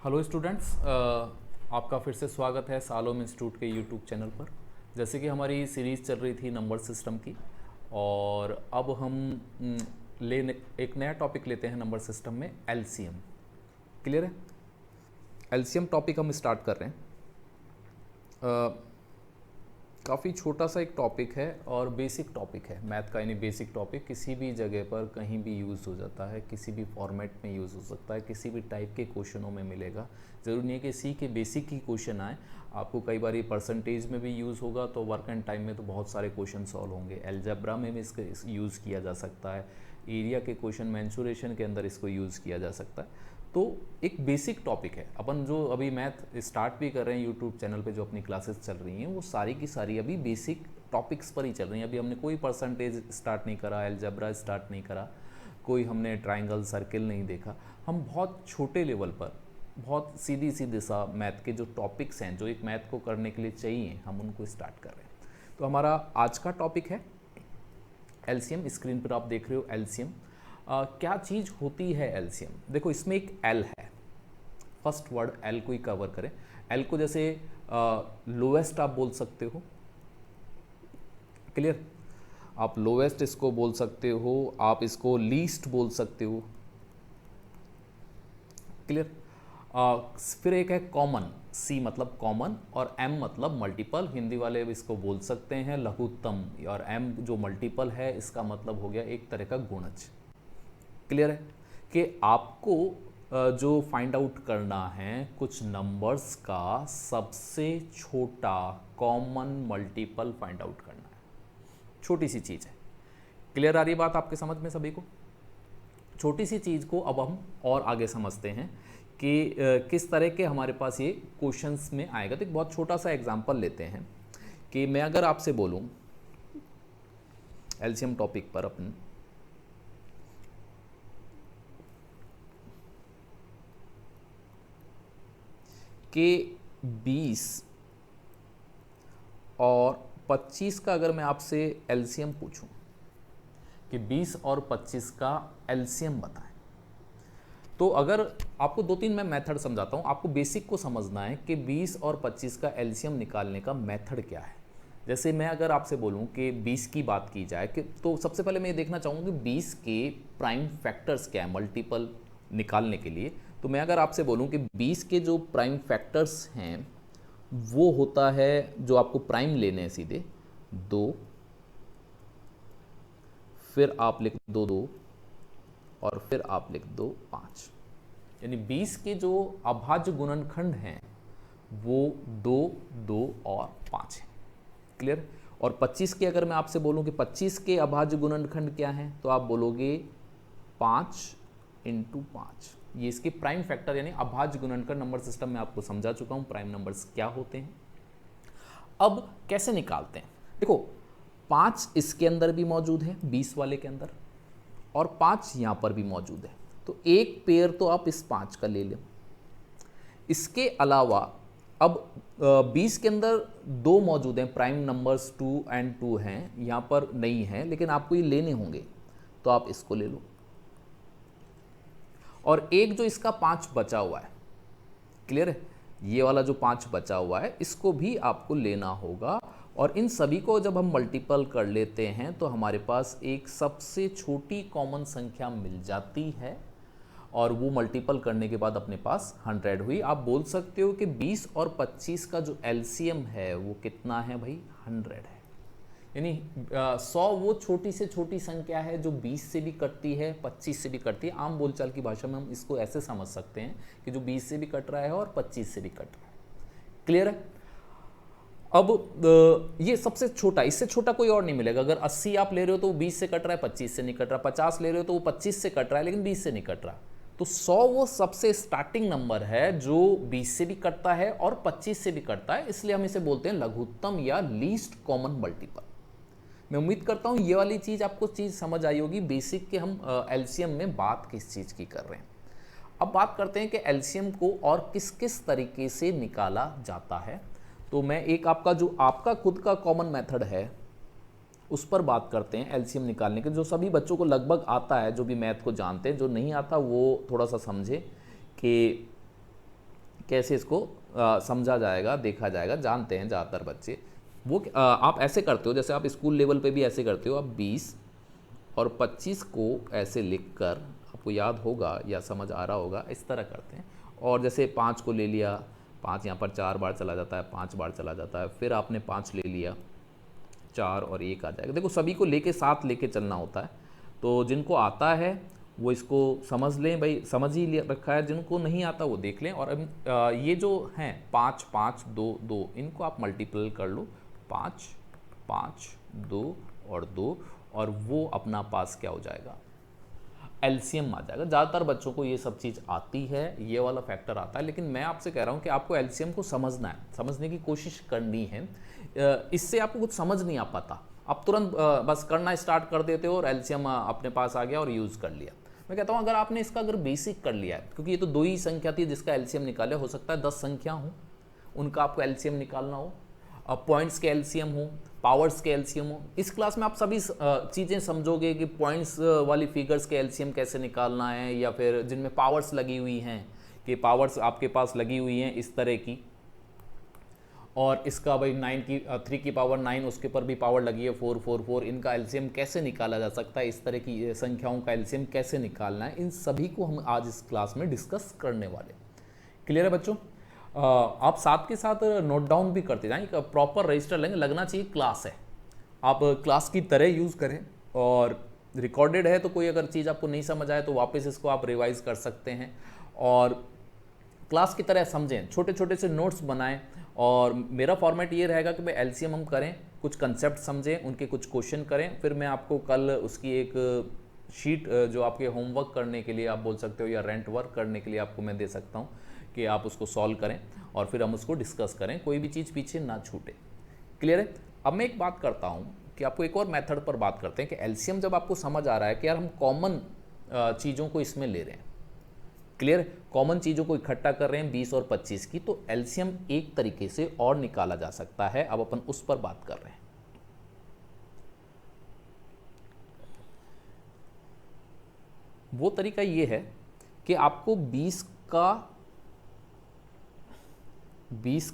Hello students, आपका फिर से स्वागत है सालोम इंस्टीट्यूट के यूट्यूब चैनल पर। जैसे कि हमारी सीरीज़ चल रही थी नंबर सिस्टम की, और अब हम एक नया टॉपिक लेते हैं नंबर सिस्टम में, एलसीएम। क्लियर है? एलसीएम टॉपिक हम स्टार्ट कर रहे हैं। काफ़ी छोटा सा एक टॉपिक है और बेसिक टॉपिक है मैथ का, यानी बेसिक टॉपिक किसी भी जगह पर कहीं भी यूज़ हो जाता है, किसी भी फॉर्मेट में यूज़ हो सकता है, किसी भी टाइप के क्वेश्चनों में मिलेगा। ज़रूरी नहीं है कि सी के बेसिक ही क्वेश्चन आए, आपको कई बार ये परसेंटेज में भी यूज़ होगा, तो वर्क एंड टाइम में तो बहुत सारे क्वेश्चन सॉल्व होंगे। अलजेब्रा में भी इसका यूज़ किया जा सकता है, एरिया के क्वेश्चन मेंसुरेशन के अंदर इसको यूज़ किया जा सकता है। तो एक बेसिक टॉपिक है। अपन जो अभी मैथ स्टार्ट भी कर रहे हैं यूट्यूब चैनल पे, जो अपनी क्लासेस चल रही हैं, वो सारी की सारी अभी बेसिक टॉपिक्स पर ही चल रही हैं। अभी हमने कोई परसेंटेज स्टार्ट नहीं करा, अलजेब्रा स्टार्ट नहीं करा, कोई हमने ट्राइंगल सर्किल नहीं देखा। हम बहुत छोटे लेवल पर, बहुत सीधी सीधे सा मैथ के जो टॉपिक्स हैं, जो एक मैथ को करने के लिए चाहिए, हम उनको स्टार्ट कर रहे हैं। तो हमारा आज का टॉपिक है एलसीएम। स्क्रीन पर आप देख रहे हो एलसीएम। क्या चीज़ होती है एलसीएम? देखो, इसमें एक एल है। फर्स्ट वर्ड एल को ही कवर करें। एल को जैसे लोएस्ट आप बोल सकते हो। क्लियर? आप लोएस्ट इसको बोल सकते हो, आप इसको लीस्ट बोल सकते हो। क्लियर? फिर एक है कॉमन। सी मतलब कॉमन और एम मतलब मल्टीपल। हिंदी वाले इसको बोल सकते हैं लघुत्तम, और एम जो मल्टीपल है इसका मतलब हो गया एक तरह का गुणज। क्लियर है कि आपको जो फाइंड आउट करना है कुछ नंबर्स का सबसे छोटा कॉमन मल्टीपल फाइंड आउट करना है। छोटी सी चीज़ है। क्लियर आ रही बात आपके समझ में सभी को? छोटी सी चीज़ को अब हम और आगे समझते हैं कि किस तरह के हमारे पास ये क्वेश्चंस में आएगा। तो एक बहुत छोटा सा एग्जांपल लेते हैं कि मैं अगर आपसे बोलूं एलसीएम टॉपिक पर अपन कि 20 और 25 का अगर मैं आपसे एलसीएम पूछूं कि 20 और 25 का एलसीएम बताएं, तो अगर आपको दो तीन मैं मेथड समझाता हूं, आपको बेसिक को समझना है कि 20 और 25 का एलसीएम निकालने का मेथड क्या है। जैसे मैं अगर आपसे बोलूं कि 20 की बात की जाए कि, तो सबसे पहले मैं ये देखना चाहूँगा कि 20 के प्राइम फैक्टर्स क्या है मल्टीपल निकालने के लिए। तो मैं अगर आपसे बोलूं कि 20 के जो प्राइम फैक्टर्स हैं वो होता है, जो आपको प्राइम लेने हैं सीधे, 2, फिर आप लिख दो 2, और फिर आप लिख दो 5। यानी 20 के जो अभाज्य गुणनखंड हैं वो 2, 2 और 5 है। क्लियर? और 25 के अगर मैं आपसे बोलूं कि 25 के अभाज्य गुणनखंड क्या हैं, तो आप बोलोगे 5 × 5। ये इसके प्राइम फैक्टर यानी अभाज्य गुणनखंड नंबर सिस्टम में आपको समझा चुका हूं प्राइम नंबर्स क्या होते हैं। अब कैसे निकालते हैं? देखो, 5 इसके अंदर भी मौजूद है 20 वाले के अंदर, और 5 यहां पर भी मौजूद है, तो एक पेयर तो आप इस 5 का ले लो। इसके अलावा अब 20 के अंदर 2 मौजूद हैं, प्राइम नंबर्स 2 और 2 हैं, यहां पर नहीं है, लेकिन आपको ये लेने होंगे, तो आप इसको ले लो। और एक जो इसका 5 बचा हुआ है, क्लियर है, ये वाला जो 5 बचा हुआ है, इसको भी आपको लेना होगा। और इन सभी को जब हम मल्टीपल कर लेते हैं तो हमारे पास एक सबसे छोटी कॉमन संख्या मिल जाती है, और वो मल्टीपल करने के बाद अपने पास 100 हुई। आप बोल सकते हो कि 20 और 25 का जो एलसीएम है वो कितना है भाई? 100 है। यानी 100 वो छोटी से छोटी संख्या है जो 20 से भी कटती है, 25 से भी कटती है। आम बोलचाल की भाषा में हम इसको ऐसे समझ सकते हैं कि जो 20 से भी कट रहा है और 25 से भी कट रहा है। क्लियर है? अब ये सबसे छोटा, इससे छोटा कोई और नहीं मिलेगा। अगर 80 आप ले रहे हो तो वो 20 से कट रहा है, 25 से नहीं कट रहा। 50 ले रहे हो तो वो 25 से कट रहा है, लेकिन 20 से नहीं कट रहा। तो 100 वो सबसे स्टार्टिंग नंबर है जो 20 से भी कटता है और 25 से भी कटता है, इसलिए हम इसे बोलते हैं लघुत्तम या लीस्ट कॉमन मल्टीपल। मैं उम्मीद करता हूं ये वाली चीज़ आपको समझ आई होगी बेसिक के हम एलसीएम में बात किस चीज़ की कर रहे हैं। अब बात करते हैं कि एलसीएम को और किस किस तरीके से निकाला जाता है। तो मैं एक आपका खुद का कॉमन मेथड है उस पर बात करते हैं एलसीएम निकालने के, जो सभी बच्चों को लगभग आता है, जो भी मैथ को जानते हैं। जो नहीं आता वो थोड़ा सा समझे कि कैसे इसको समझा जाएगा, देखा जाएगा, जानते हैं ज़्यादातर बच्चे। वो आप ऐसे करते हो, जैसे आप स्कूल लेवल पे भी ऐसे करते हो, आप 20 और 25 को ऐसे लिखकर, आपको याद होगा या समझ आ रहा होगा, इस तरह करते हैं। और जैसे 5 को ले लिया, 5 यहाँ पर 4 बार चला जाता है, 5 बार चला जाता है, फिर आपने 5 ले लिया, 4 और 1 आ जाएगा। देखो सभी को लेके साथ लेके चलना होता है, तो जिनको आता है वो इसको समझ लें, भाई समझ ही रखा है, जिनको नहीं आता वो देख लें। और अब ये जो हैं 5 5 2 2, इनको आप मल्टीपल कर लो, 5 5 2 और 2, और वो अपना पास क्या हो जाएगा, एलसीएम आ जाएगा। ज़्यादातर बच्चों को ये सब चीज़ आती है, ये वाला फैक्टर आता है, लेकिन मैं आपसे कह रहा हूँ कि आपको एलसीएम को समझना है, समझने की कोशिश करनी है। इससे आपको कुछ समझ नहीं आ पाता, आप तुरंत बस करना स्टार्ट कर देते हो और एलसीएम अपने पास आ गया और यूज़ कर लिया। मैं कहता हूँ अगर आपने इसका अगर बेसिक कर लिया है, क्योंकि ये तो 2 ही संख्या थी जिसका एलसीएम निकाले, हो सकता है 10 संख्या हो उनका आपको एलसीएम निकालना हो, पॉइंट्स के एलसीएम हो, पावर्स के एलसीएम हो। इस क्लास में आप सभी चीज़ें समझोगे कि पॉइंट्स वाली फिगर्स के एलसीएम कैसे निकालना है, या फिर जिनमें पावर्स लगी हुई हैं कि पावर्स आपके पास लगी हुई हैं इस तरह की, और इसका भाई 3 की पावर 9 उसके ऊपर भी पावर लगी है 4 4 4, इनका एलसीएम कैसे निकाला जा सकता है, इस तरह की संख्याओं का एलसीएम कैसे निकालना है, इन सभी को हम आज इस क्लास में डिस्कस करने वाले। क्लियर है बच्चों? आप साथ के साथ नोट डाउन भी करते जाएं, प्रॉपर रजिस्टर लेंगे, लगना चाहिए क्लास है, आप क्लास की तरह यूज़ करें। और रिकॉर्डेड है तो कोई अगर चीज़ आपको नहीं समझ आए तो वापस इसको आप रिवाइज कर सकते हैं, और क्लास की तरह समझें, छोटे छोटे से नोट्स बनाएं। और मेरा फॉर्मेट ये रहेगा कि भाई एलसीएम हम करें, कुछ कंसेप्ट समझें, उनके कुछ क्वेश्चन करें, फिर मैं आपको कल उसकी एक शीट जो आपके होमवर्क करने के लिए आप बोल सकते हो, या रेंट वर्क करने के लिए आपको मैं दे सकता हूँ कि आप उसको सॉल्व करें और फिर हम उसको डिस्कस करें, कोई भी चीज़ पीछे ना छूटे। क्लियर है? अब मैं एक बात करता हूँ कि आपको एक और मेथड पर बात करते हैं कि एलसीएम जब आपको समझ आ रहा है कि यार हम कॉमन चीज़ों को इसमें ले रहे हैं, क्लियर, कॉमन चीज़ों को इकट्ठा कर रहे हैं 20 और 25 की, तो एलसीएम एक तरीके से और निकाला जा सकता है। अब अपन उस पर बात कर रहे हैं। वो तरीका ये है कि आपको 20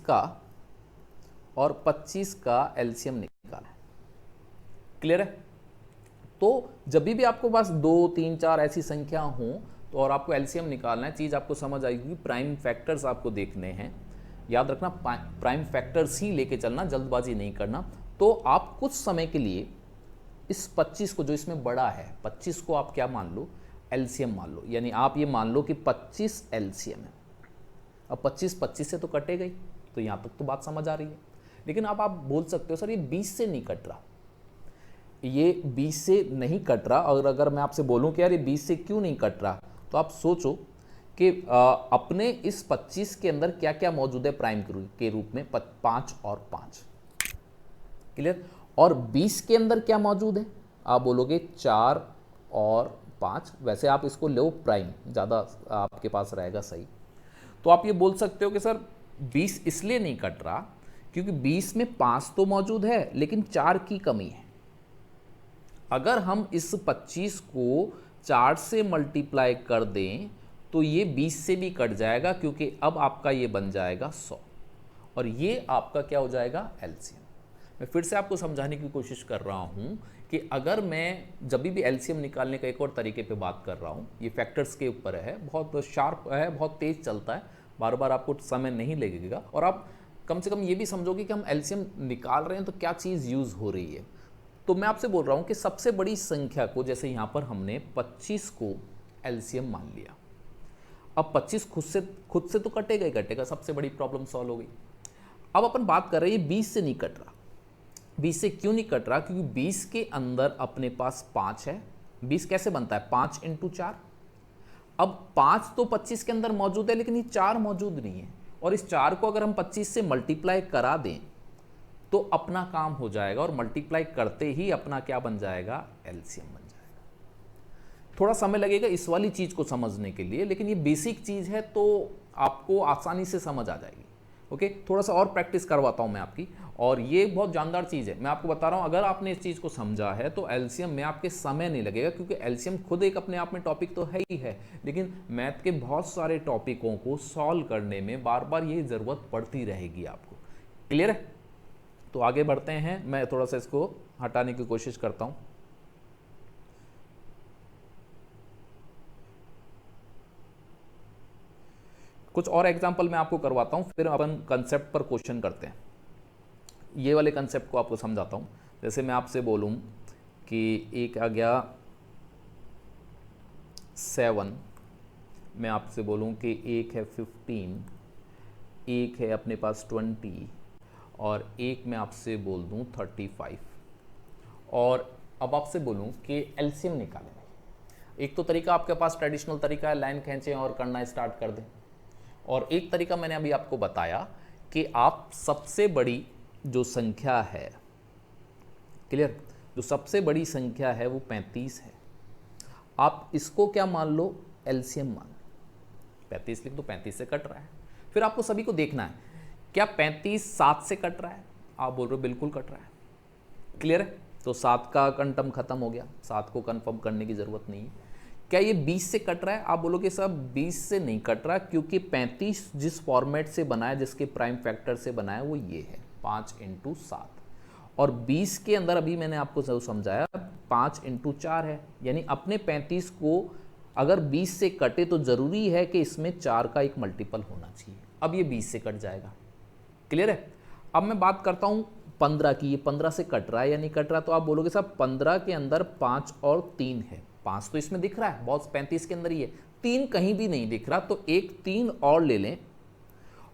का और 25 का एलसीएम निकालना है। क्लियर है? तो जब भी आपको पास 2 3 4 ऐसी संख्या हो तो और आपको एलसीएम निकालना है, चीज़ आपको समझ आएगी, प्राइम फैक्टर्स आपको देखने हैं, याद रखना प्राइम फैक्टर्स ही लेके चलना, जल्दबाजी नहीं करना। तो आप कुछ समय के लिए इस 25 को, जो इसमें बड़ा है 25 को आप क्या मान लो, एलसीएम मान लो, यानी आप ये मान लो कि 25 एलसीएम है। अब 25 25 से तो कटे गई, तो यहाँ तक तो बात समझ आ रही है। लेकिन अब आप बोल सकते हो सर ये 20 से नहीं कट रहा, ये 20 से नहीं कट रहा, और अगर मैं आपसे बोलूं कि यार ये 20 से क्यों नहीं कट रहा, तो आप सोचो कि अपने इस 25 के अंदर क्या क्या मौजूद है प्राइम के रूप में, 5 और 5। क्लियर? और 20 के अंदर क्या मौजूद है, आप बोलोगे 4 और 5, वैसे आप इसको लो प्राइम, ज़्यादा आपके पास रहेगा सही। तो आप ये बोल सकते हो कि सर 20 इसलिए नहीं कट रहा क्योंकि 20 में 5 तो मौजूद है लेकिन 4 की कमी है। अगर हम इस 25 को 4 से मल्टीप्लाई कर दें तो ये 20 से भी कट जाएगा, क्योंकि अब आपका ये बन जाएगा 100, और ये आपका क्या हो जाएगा, एलसीएम। मैं फिर से आपको समझाने की कोशिश कर रहा हूँ कि अगर मैं जब भी एलसीएम निकालने का एक और तरीके पे बात कर रहा हूँ, ये फैक्टर्स के ऊपर है, बहुत शार्प है, बहुत तेज़ चलता है, बार बार आपको समय नहीं लगेगा, और आप कम से कम ये भी समझोगे कि हम एलसीएम निकाल रहे हैं तो क्या चीज़ यूज़ हो रही है। तो मैं आपसे बोल रहा हूँ कि सबसे बड़ी संख्या को, जैसे यहाँ पर हमने 25 को एलसीएम मान लिया, अब 25 खुद से तो कटेगा ही कटेगा, सबसे बड़ी प्रॉब्लम सॉल्व हो गई। अब अपन बात कर रहे हैं 20 से नहीं कट रहा। 20 से क्यों नहीं कट रहा, क्योंकि 20 के अंदर अपने पास 5 है। 20 कैसे बनता है, 5 × 4। अब 5 तो 25 के अंदर मौजूद है, लेकिन ये 4 मौजूद नहीं है, और इस 4 को अगर हम 25 से मल्टीप्लाई करा दें तो अपना काम हो जाएगा, और मल्टीप्लाई करते ही अपना क्या बन जाएगा, एलसीएम बन जाएगा। थोड़ा समय लगेगा इस वाली चीज़ को समझने के लिए, लेकिन ये बेसिक चीज़ है तो आपको आसानी से समझ आ जाएगी। ओके, थोड़ा सा और प्रैक्टिस करवाता हूँ मैं आपकी, और ये बहुत जानदार चीज़ है, मैं आपको बता रहा हूँ। अगर आपने इस चीज़ को समझा है तो एलसीएम में आपके समय नहीं लगेगा, क्योंकि एलसीएम खुद एक अपने आप में टॉपिक तो है ही है, लेकिन मैथ के बहुत सारे टॉपिकों को सॉल्व करने में बार बार ये ज़रूरत पड़ती रहेगी आपको। क्लियर है? तो आगे बढ़ते हैं, मैं थोड़ा सा इसको हटाने की कोशिश करता हूँ। कुछ और एग्जाम्पल मैं आपको करवाता हूँ, फिर अपन कंसेप्ट पर क्वेश्चन करते हैं। ये वाले कंसेप्ट को आपको समझाता हूँ। जैसे मैं आपसे बोलूँ कि एक आ गया 7, मैं आपसे बोलूँ कि एक है 15, एक है अपने पास 20, और एक मैं आपसे बोल दूँ 35, और अब आपसे बोलूँ कि एलसीएम निकालें। एक तो तरीका आपके पास ट्रेडिशनल तरीका है, लाइन खींचें और करना स्टार्ट कर दें, और एक तरीका मैंने अभी आपको बताया कि आप सबसे बड़ी जो संख्या है, क्लियर, जो सबसे बड़ी संख्या है वो 35 है। आप इसको क्या मान लो, एलसीएम मान लो। 35 लिख दो, 35 से कट रहा है। फिर आपको सभी को देखना है, क्या 35 7 से कट रहा है? आप बोल रहे हो बिल्कुल कट रहा है। क्लियर है? तो 7 का कंटम खत्म हो गया, 7 को कंफर्म करने की जरूरत नहीं है। क्या ये 20 से कट रहा है? आप बोलोगे सब 20 से नहीं कट रहा, क्योंकि 35 जिस फॉर्मेट से बना है, जिसके प्राइम फैक्टर से बना है, वो ये है 5 × 7, और 20 के अंदर अभी मैंने आपको जो समझाया 5 × 4 है, यानी अपने 35 को अगर 20 से कटे तो जरूरी है कि इसमें 4 का एक मल्टीपल होना चाहिए। अब ये 20 से कट जाएगा। क्लियर है? अब मैं बात करता हूँ 15 की, ये 15 से कट रहा है या नहीं कट रहा? तो आप बोलोगे साहब 15 के अंदर 5 और 3 है, 5 तो इसमें दिख रहा है, बहुत 35 के अंदर ही है, 3 कहीं भी नहीं दिख रहा, तो एक 3 और ले लें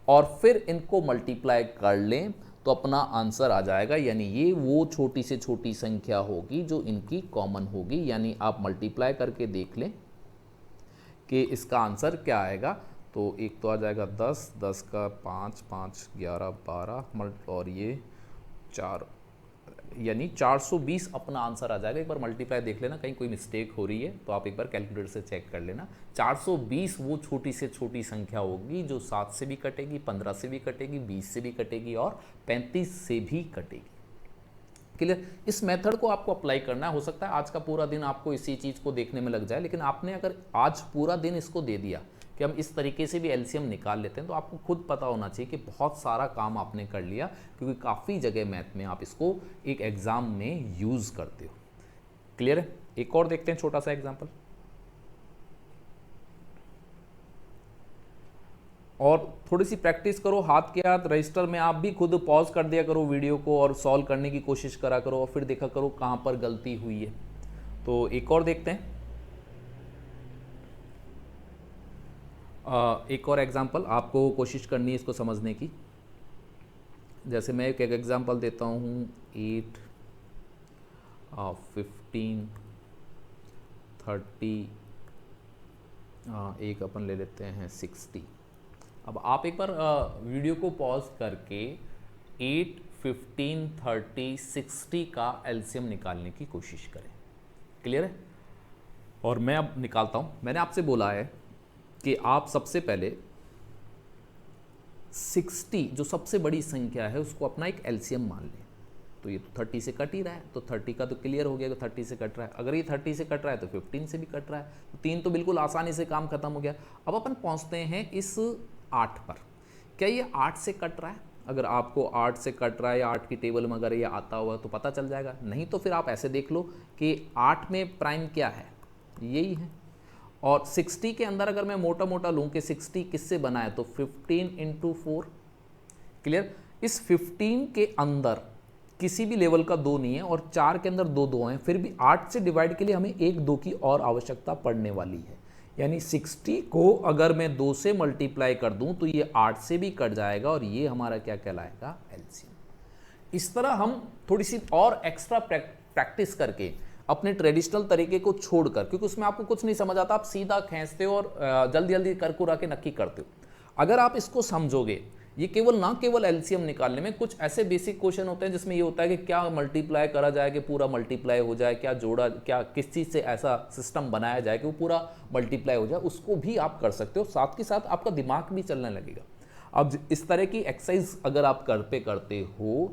और फिर इनको मल्टीप्लाई कर लें तो अपना आंसर आ जाएगा। यानी ये वो छोटी से छोटी संख्या होगी जो इनकी कॉमन होगी, यानी आप मल्टीप्लाई करके देख लें कि इसका आंसर क्या आएगा। तो एक तो आ जाएगा 10, 10 का 5, 5 11 12 और ये 4, यानी 420 अपना आंसर आ जाएगा। एक बार मल्टीप्लाई देख लेना, कहीं कोई मिस्टेक हो रही है तो आप एक बार कैलकुलेटर से चेक कर लेना। 420 वो छोटी से छोटी संख्या होगी जो 7 से भी कटेगी, 15 से भी कटेगी, 20 से भी कटेगी और 35 से भी कटेगी। क्लियर? इस मेथड को आपको अप्लाई करना है। हो सकता है आज का पूरा दिन आपको इसी चीज़ को देखने में लग जाए, लेकिन आपने अगर आज पूरा दिन इसको दे दिया कि हम इस तरीके से भी एलसीएम निकाल लेते हैं, तो आपको खुद पता होना चाहिए कि बहुत सारा काम आपने कर लिया, क्योंकि काफ़ी जगह मैथ में आप इसको एक एग्ज़ाम में यूज़ करते हो। क्लियर है? एक और देखते हैं छोटा सा एग्जाम्पल, और थोड़ी सी प्रैक्टिस करो। हाथ के हाथ रजिस्टर में आप भी खुद पॉज कर दिया करो वीडियो को और सॉल्व करने की कोशिश करा करो, और फिर देखा करो कहाँ पर गलती हुई है। तो एक और देखते हैं, एक और एग्जाम्पल आपको कोशिश करनी है इसको समझने की। जैसे मैं एक एग्जाम्पल देता हूँ 8, 15, 30, एक अपन ले लेते हैं 60। अब आप एक बार वीडियो को पॉज करके 8, 15, 30, 60 का एलसीएम निकालने की कोशिश करें। क्लियर है? और मैं अब निकालता हूँ। मैंने आपसे बोला है कि आप सबसे पहले 60 जो सबसे बड़ी संख्या है उसको अपना एक एलसीएम मान लें। तो ये तो 30 से कट ही रहा है, तो 30 का तो क्लियर हो गया कि 30 से कट रहा है। अगर ये 30 से कट रहा है तो 15 से भी कट रहा है, तो 3 तो बिल्कुल आसानी से काम खत्म हो गया। अब अपन पहुंचते हैं इस 8 पर। क्या ये 8 से कट रहा है? अगर आपको 8 से कट रहा है या 8 की टेबल में अगर ये आता हुआ तो पता चल जाएगा, नहीं तो फिर आप ऐसे देख लो कि 8 में प्राइम क्या है, यही है। और 60 के अंदर अगर मैं मोटा मोटा लूँ कि 60 किससे बना है, तो 15 × 4। क्लियर? इस 15 के अंदर किसी भी लेवल का 2 नहीं है और 4 के अंदर 2 2 हैं, फिर भी 8 से डिवाइड के लिए हमें 1 2 की और आवश्यकता पड़ने वाली है। यानी 60 को अगर मैं 2 से मल्टीप्लाई कर दूं तो ये 8 से भी कट जाएगा और ये हमारा क्या कहलाएगा, एलसीएम। इस तरह हम थोड़ी सी और एक्स्ट्रा प्रैक्टिस करके अपने ट्रेडिशनल तरीके को छोड़कर, क्योंकि उसमें आपको कुछ नहीं समझ आता, आप सीधा खींचते हो और जल्दी जल्दी कर कुरा के नक्की करते हो। अगर आप इसको समझोगे, ये ना केवल एलसीएम निकालने में कुछ ऐसे बेसिक क्वेश्चन होते हैं जिसमें ये होता है कि क्या मल्टीप्लाई करा जाए कि पूरा मल्टीप्लाई हो जाए, क्या जोड़ा, क्या किस चीज़ से ऐसा सिस्टम बनाया जाए कि वो पूरा मल्टीप्लाई हो जाए, उसको भी आप कर सकते हो। साथ के साथ आपका दिमाग भी चलने लगेगा। अब इस तरह की एक्सरसाइज अगर आप करते हो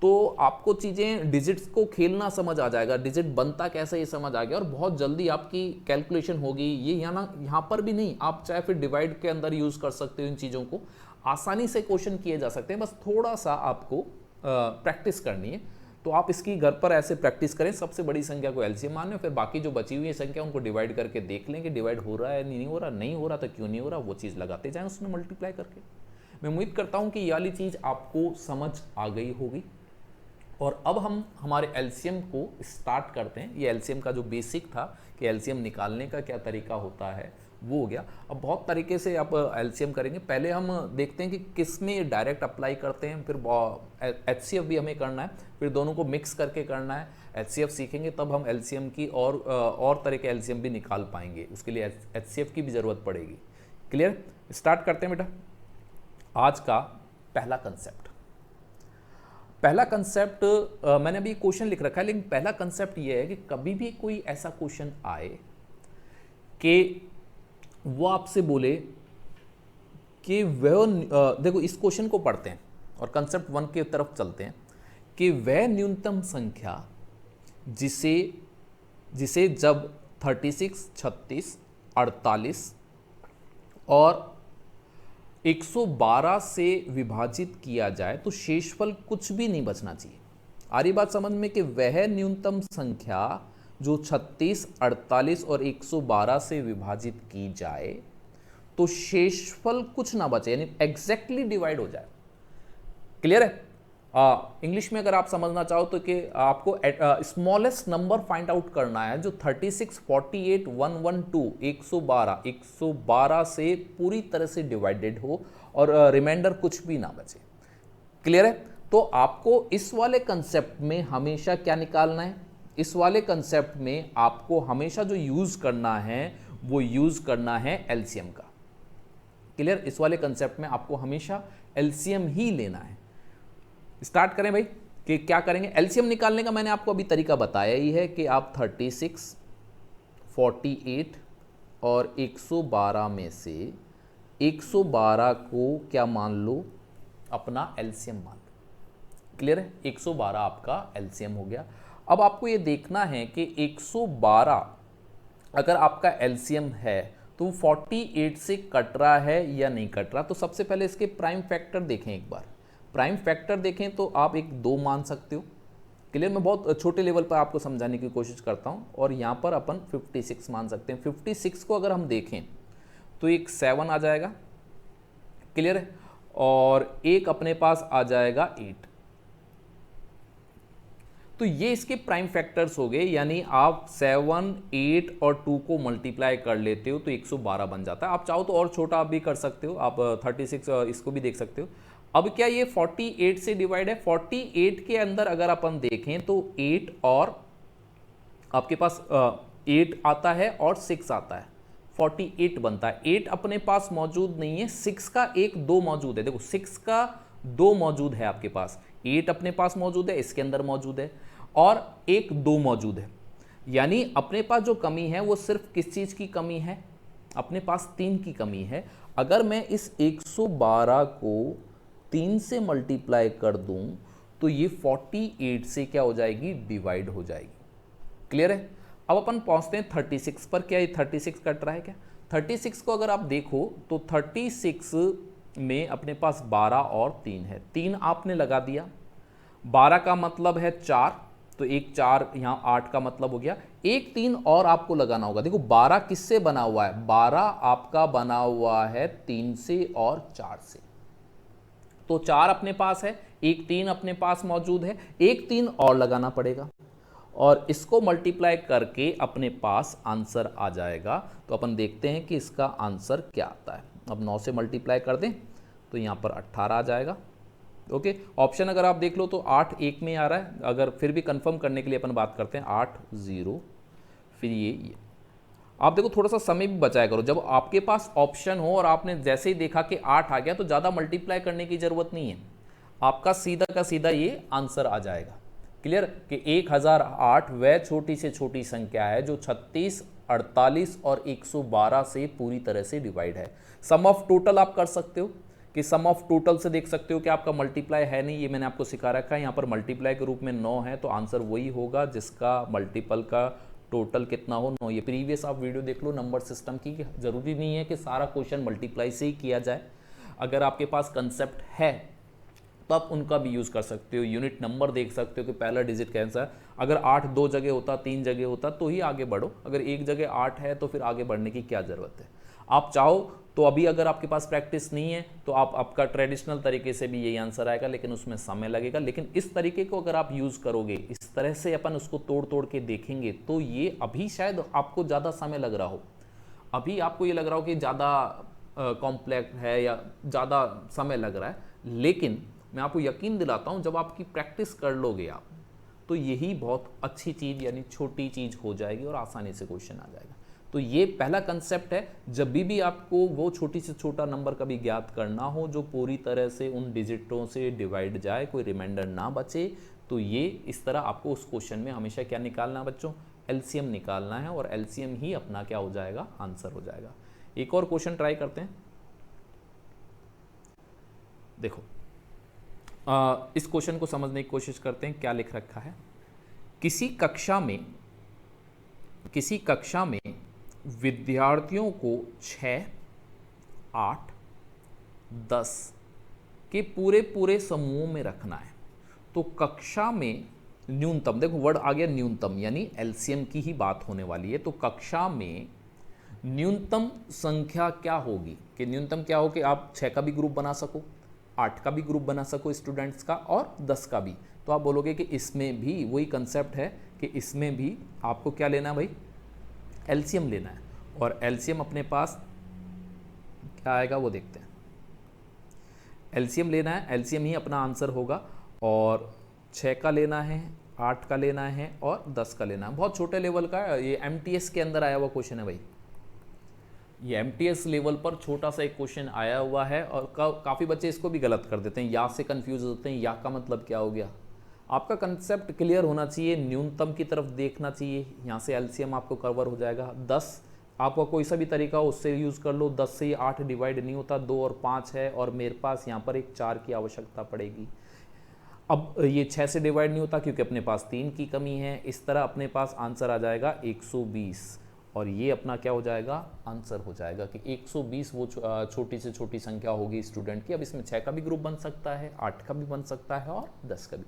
तो आपको चीज़ें डिजिट्स को खेलना समझ आ जाएगा, डिजिट बनता कैसे ये समझ आ गया और बहुत जल्दी आपकी कैलकुलेशन होगी। ये यहाँ पर भी नहीं, आप चाहे फिर डिवाइड के अंदर यूज़ कर सकते हो, इन चीज़ों को आसानी से क्वेश्चन किए जा सकते हैं, बस थोड़ा सा आपको प्रैक्टिस करनी है। तो आप इसकी घर पर ऐसे प्रैक्टिस करें, सबसे बड़ी संख्या को एलसीएम मान लें, फिर बाकी जो बची हुई संख्या उनको डिवाइड करके देख लें कि डिवाइड हो रहा है नहीं हो रहा, नहीं हो रहा तो क्यों नहीं हो रहा, वो चीज़ लगाते जाएं उसमें मल्टीप्लाई करके। मैं उम्मीद करता हूँ कि ये वाली चीज़ आपको समझ आ गई होगी। और अब हम हमारे एलसीएम को स्टार्ट करते हैं। ये एलसीएम का जो बेसिक था कि एलसीएम निकालने का क्या तरीका होता है वो हो गया। अब बहुत तरीके से आप एलसीएम करेंगे। पहले हम देखते हैं कि किस में डायरेक्ट अप्लाई करते हैं, फिर एचसीएफ भी हमें करना है, फिर दोनों को मिक्स करके करना है। एचसीएफ सीखेंगे तब हम एलसीएम की और तरह के एलसीएम भी निकाल पाएंगे, उसके लिए एचसीएफ की भी ज़रूरत पड़ेगी। क्लियर? स्टार्ट करते हैं बेटा। आज का पहला कंसेप्ट, मैंने अभी क्वेश्चन लिख रखा है, लेकिन पहला कंसेप्ट ये है कि कभी भी कोई ऐसा क्वेश्चन आए कि वो आपसे बोले कि वह देखो इस क्वेश्चन को पढ़ते हैं और कंसेप्ट 1 की तरफ चलते हैं कि वह न्यूनतम संख्या जिसे जब 36, 36, 48 और 112 से विभाजित किया जाए तो शेषफल कुछ भी नहीं बचना चाहिए। आ रही बात समझ में कि वह न्यूनतम संख्या जो 36, 48 और 112 से विभाजित की जाए तो शेषफल कुछ ना बचे, यानी एग्जैक्टली डिवाइड हो जाए। क्लियर है? इंग्लिश में अगर आप समझना चाहो तो कि आपको स्मॉलेस्ट नंबर फाइंड आउट करना है जो 36, 48, 112, 112 से पूरी तरह से डिवाइडेड हो और रिमाइंडर कुछ भी ना बचे। क्लियर है? तो आपको इस वाले कंसेप्ट में हमेशा क्या निकालना है? इस वाले कंसेप्ट में आपको हमेशा जो यूज करना है वो यूज करना है एलसीएम का। क्लियर? इस वाले कंसेप्ट में आपको हमेशा एलसीएम ही लेना है। स्टार्ट करें भाई कि क्या करेंगे। एलसीएम निकालने का मैंने आपको अभी तरीका बताया ही है कि आप 36, 48 और 112 में से 112 को क्या मान लो, अपना एलसीएम मान लो। क्लियर है? 112 आपका एलसीएम हो गया। अब आपको ये देखना है कि 112 अगर आपका एलसीएम है तो 48 से कट रहा है या नहीं कट रहा। तो सबसे पहले इसके प्राइम फैक्टर देखें एक बार। प्राइम फैक्टर देखें तो आप एक 2 मान सकते हो। क्लियर? मैं बहुत छोटे लेवल पर आपको समझाने की कोशिश करता हूं। और यहां पर अपन 56 मान सकते हैं। 56 को अगर हम देखें तो एक 7 आ जाएगा। क्लियर है? और एक अपने पास आ जाएगा 8। तो ये इसके प्राइम फैक्टर्स हो गए, यानी आप 7, 8 और 2 को मल्टीप्लाई कर लेते हो तो 112 बन जाता है। आप चाहो तो और छोटा आप भी कर सकते हो, आप 36 इसको भी देख सकते हो। अब क्या ये 48 से डिवाइड है? 48 के अंदर अगर अपन देखें तो 8 और आपके पास 8 आता है और 6 आता है, 48 बनता है। 8 अपने पास मौजूद नहीं है, 6 का एक 2 मौजूद है। देखो 6 का 2 मौजूद है आपके पास, 8 अपने पास मौजूद है, इसके अंदर मौजूद है, और एक 2 मौजूद है। यानी अपने पास जो कमी है वो सिर्फ किस चीज की कमी है? अपने पास 3 की कमी है। अगर मैं इस 112 को 3 से मल्टीप्लाई कर दूं तो ये 48 से क्या हो जाएगी? डिवाइड हो जाएगी। क्लियर है? अब अपन पहुंचते हैं 36 पर। क्या ये 36 कट रहा है क्या? 36 को अगर आप देखो तो 36 में अपने पास 12 और 3 है। 3 आपने लगा दिया, 12 का मतलब है 4, तो एक 4 यहाँ 8 का मतलब हो गया। एक 3 और आपको लगाना होगा। देखो 12 किससे बना हुआ है? 12 आपका बना हुआ है 3 से और 4 से। तो 4 अपने पास है, एक 3 अपने पास मौजूद है, एक 3 और लगाना पड़ेगा और इसको मल्टीप्लाई करके अपने पास आंसर आ जाएगा। तो अपन देखते हैं कि इसका आंसर क्या आता है। अब 9 से मल्टीप्लाई कर दें तो यहाँ पर 18 आ जाएगा। ओके, ऑप्शन अगर आप देख लो तो 8 1 में आ रहा है। अगर फिर भी कंफर्म करने के लिए अपन बात करते हैं 8 0, फिर ये आप देखो थोड़ा सा समय भी बचाया करो। जब आपके पास ऑप्शन हो और आपने जैसे ही देखा कि 8 आ गया तो ज़्यादा मल्टीप्लाई करने की ज़रूरत नहीं है, आपका सीधा का सीधा ये आंसर आ जाएगा। क्लियर? कि 1008 वह छोटी से छोटी संख्या है जो 36, 48 और 112 से पूरी तरह से डिवाइड है। सम ऑफ टोटल आप कर सकते हो कि सम ऑफ टोटल से देख सकते हो कि आपका मल्टीप्लाई है नहीं, ये मैंने आपको सिखा रखा है। यहाँ पर मल्टीप्लाई के रूप में 9 है, तो आंसर वही होगा जिसका मल्टीपल का टोटल कितना हो, 9। ये प्रीवियस आप वीडियो देख लो नंबर सिस्टम की। ज़रूरी नहीं है कि सारा क्वेश्चन मल्टीप्लाई से ही किया जाए। अगर आपके पास कंसेप्ट है तो आप उनका भी यूज़ कर सकते हो। यूनिट नंबर देख सकते हो कि पहला डिजिट कैसा है। अगर 8 2 जगह होता, 3 जगह होता तो ही आगे बढ़ो। अगर एक जगह 8 है तो फिर आगे बढ़ने की क्या ज़रूरत है। आप चाहो तो अभी अगर आपके पास प्रैक्टिस नहीं है तो आप आपका ट्रेडिशनल तरीके से भी यही आंसर आएगा, लेकिन उसमें समय लगेगा। लेकिन इस तरीके को अगर आप यूज़ करोगे, इस तरह से अपन उसको तोड़ तोड़ के देखेंगे, तो ये अभी शायद आपको ज़्यादा समय लग रहा हो, अभी आपको ये लग रहा हो कि ज़्यादा कॉम्प्लेक्स है या ज़्यादा समय लग रहा है, लेकिन मैं आपको यकीन दिलाता हूँ जब आपकी प्रैक्टिस कर लोगे आप, तो यही बहुत अच्छी चीज़ यानी छोटी चीज़ हो जाएगी और आसानी से क्वेश्चन आ जाएगा। तो ये पहला कंसेप्ट है। जब भी आपको वो छोटी से छोटा नंबर कभी ज्ञात करना हो जो पूरी तरह से उन डिजिटों से डिवाइड जाए, कोई रिमाइंडर ना बचे, तो ये इस तरह आपको उस क्वेश्चन में हमेशा क्या निकालना बच्चों, एलसीएम निकालना है, और एलसीएम ही अपना क्या हो जाएगा, आंसर हो जाएगा। एक और क्वेश्चन ट्राई करते हैं। देखो इस क्वेश्चन को समझने की कोशिश करते हैं। क्या लिख रखा है, किसी कक्षा में विद्यार्थियों को 6, 8, 10 के पूरे पूरे समूहों में रखना है। तो कक्षा में न्यूनतम, देखो वर्ड आ गया न्यूनतम, यानी एलसीएम की ही बात होने वाली है। तो कक्षा में न्यूनतम संख्या क्या होगी, कि न्यूनतम क्या हो कि आप 6 का भी ग्रुप बना सको, 8 का भी ग्रुप बना सको स्टूडेंट्स का, और 10 का भी। तो आप बोलोगे कि इसमें भी वही कंसेप्ट है कि इसमें भी आपको क्या लेना है भाई, एलसीएम लेना है। और एलसीएम अपने पास क्या आएगा वो देखते हैं। एलसीएम लेना है, एलसीएम ही अपना आंसर होगा। और 6 का लेना है, 8 का लेना है और 10 का लेना है। बहुत छोटे लेवल का, ये एमटीएस के अंदर आया हुआ क्वेश्चन है भाई। ये एमटीएस लेवल पर छोटा सा एक क्वेश्चन आया हुआ है, और काफ़ी बच्चे इसको भी गलत कर देते हैं, या से कंफ्यूज होते हैं, या का मतलब क्या हो गया। आपका कंसेप्ट क्लियर होना चाहिए, न्यूनतम की तरफ देखना चाहिए, यहाँ से एलसीएम आपको कवर हो जाएगा। 10 आपका कोई सा भी तरीका हो उससे यूज़ कर लो, 10 से ही 8 डिवाइड नहीं होता, 2 और 5 है, और मेरे पास यहाँ पर एक 4 की आवश्यकता पड़ेगी। अब ये 6 से डिवाइड नहीं होता क्योंकि अपने पास 3 की कमी है। इस तरह अपने पास आंसर आ जाएगा 120, और ये अपना क्या हो जाएगा, आंसर हो जाएगा कि 120 वो छोटी से छोटी संख्या होगी स्टूडेंट की। अब इसमें 6 का भी ग्रुप बन सकता है, 8 का भी बन सकता है और 10 का भी।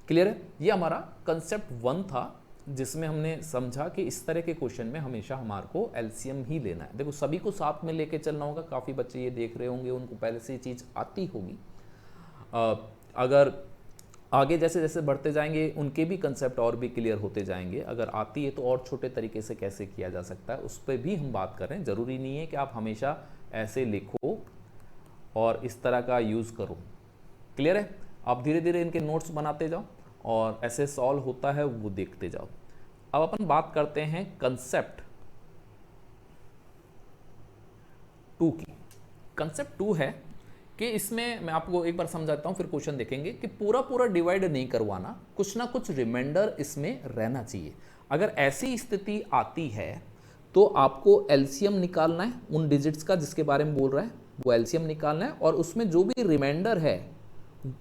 क्लियर है। ये हमारा कंसेप्ट 1 था, जिसमें हमने समझा कि इस तरह के क्वेश्चन में हमेशा हमारे को एलसीएम ही लेना है। देखो सभी को साथ में लेके चलना होगा। काफ़ी बच्चे ये देख रहे होंगे, उनको पहले से ये चीज़ आती होगी। अगर आगे जैसे जैसे बढ़ते जाएंगे उनके भी कंसेप्ट और भी क्लियर होते जाएंगे। अगर आती है तो और छोटे तरीके से कैसे किया जा सकता है उस पर भी हम बात कर रहे हैं। ज़रूरी नहीं है कि आप हमेशा ऐसे लिखो और इस तरह का यूज़ करो। क्लियर है। आप धीरे धीरे इनके नोट्स बनाते जाओ और ऐसे सॉल्व होता है वो देखते जाओ। अब अपन बात करते हैं कंसेप्ट 2 की। कंसेप्ट 2 है कि इसमें मैं आपको एक बार समझाता हूँ, फिर क्वेश्चन देखेंगे कि पूरा पूरा डिवाइड नहीं करवाना, कुछ ना कुछ रिमाइंडर इसमें रहना चाहिए। अगर ऐसी स्थिति आती है तो आपको एलसीएम निकालना है उन डिजिट्स का जिसके बारे में बोल रहा है, वो एलसीएम निकालना है, और उसमें जो भी रिमाइंडर है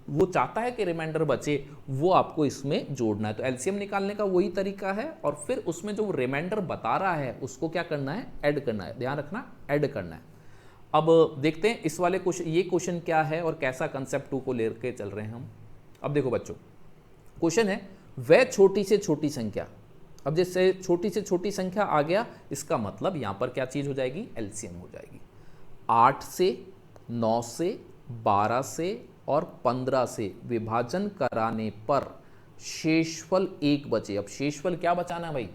वो चाहता है कि रिमाइंडर बचे, वो आपको इसमें जोड़ना है। तो एलसीएम निकालने का वही तरीका है, और फिर उसमें जो रिमाइंडर बता रहा है उसको क्या करना है, ऐड करना है। ध्यान रखना, ऐड करना है। अब देखते हैं इस वाले क्वेश्चन, ये क्वेश्चन क्या है और कैसा कंसेप्ट 2 को लेकर चल रहे हैं हम। अब देखो बच्चों, क्वेश्चन है वह छोटी से छोटी संख्या। अब जैसे छोटी से छोटी संख्या आ गया, इसका मतलब यहां पर क्या चीज हो जाएगी, एलसीएम हो जाएगी। 8 से, 9 से, 12 से और 15 से विभाजन कराने पर शेषफल 1 बचे। अब शेषफल क्या बचाना है भाई,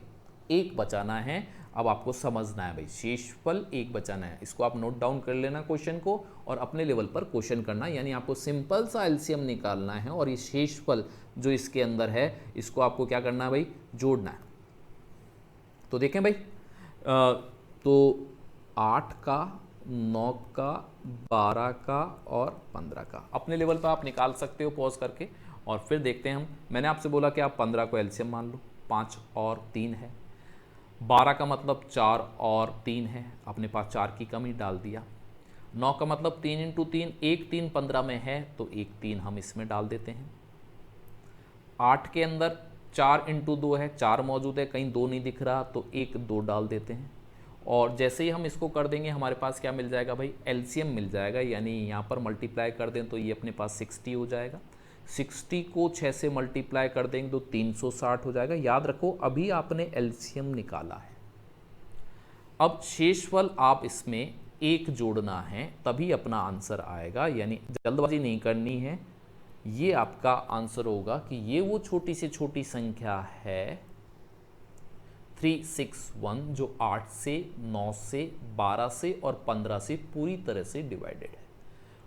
1 बचाना है। अब आपको समझना है भाई, शेषफल 1 बचाना है। इसको आप नोट डाउन कर लेना क्वेश्चन को, और अपने लेवल पर क्वेश्चन करना, यानी आपको सिंपल सा एलसीएम निकालना है, और ये शेषफल जो इसके अंदर है इसको आपको क्या करना है भाई, जोड़ना है। तो देखें भाई, तो 8 का, 9 का, 12 का और 15 का अपने लेवल पर आप निकाल सकते हो पॉज करके, और फिर देखते हैं हम। मैंने आपसे बोला कि आप 15 को एलसीएम मान लो, 5 और 3 है। 12 का मतलब 4 और 3 है, अपने पास 4 की कमी डाल दिया। 9 का मतलब 3 इंटू 3, 1 3 15 में है तो 1 3 हम इसमें डाल देते हैं। 8 के अंदर 4 इंटू 2 है, 4 मौजूद है, कहीं 2 नहीं दिख रहा तो 1 2 डाल देते हैं। और जैसे ही हम इसको कर देंगे हमारे पास क्या मिल जाएगा भाई, एलसीएम मिल जाएगा, यानी यहाँ पर मल्टीप्लाई कर दें तो ये अपने पास 60 हो जाएगा। 60 को 6 से मल्टीप्लाई कर देंगे तो 360 हो जाएगा। याद रखो अभी आपने एलसीएम निकाला है। अब शेषफल आप इसमें 1 जोड़ना है तभी अपना आंसर आएगा, यानी जल्दबाजी नहीं करनी है। ये आपका आंसर होगा कि ये वो छोटी से छोटी संख्या है 361 जो 8 से 9 से 12 से और 15 से पूरी तरह से डिवाइडेड है।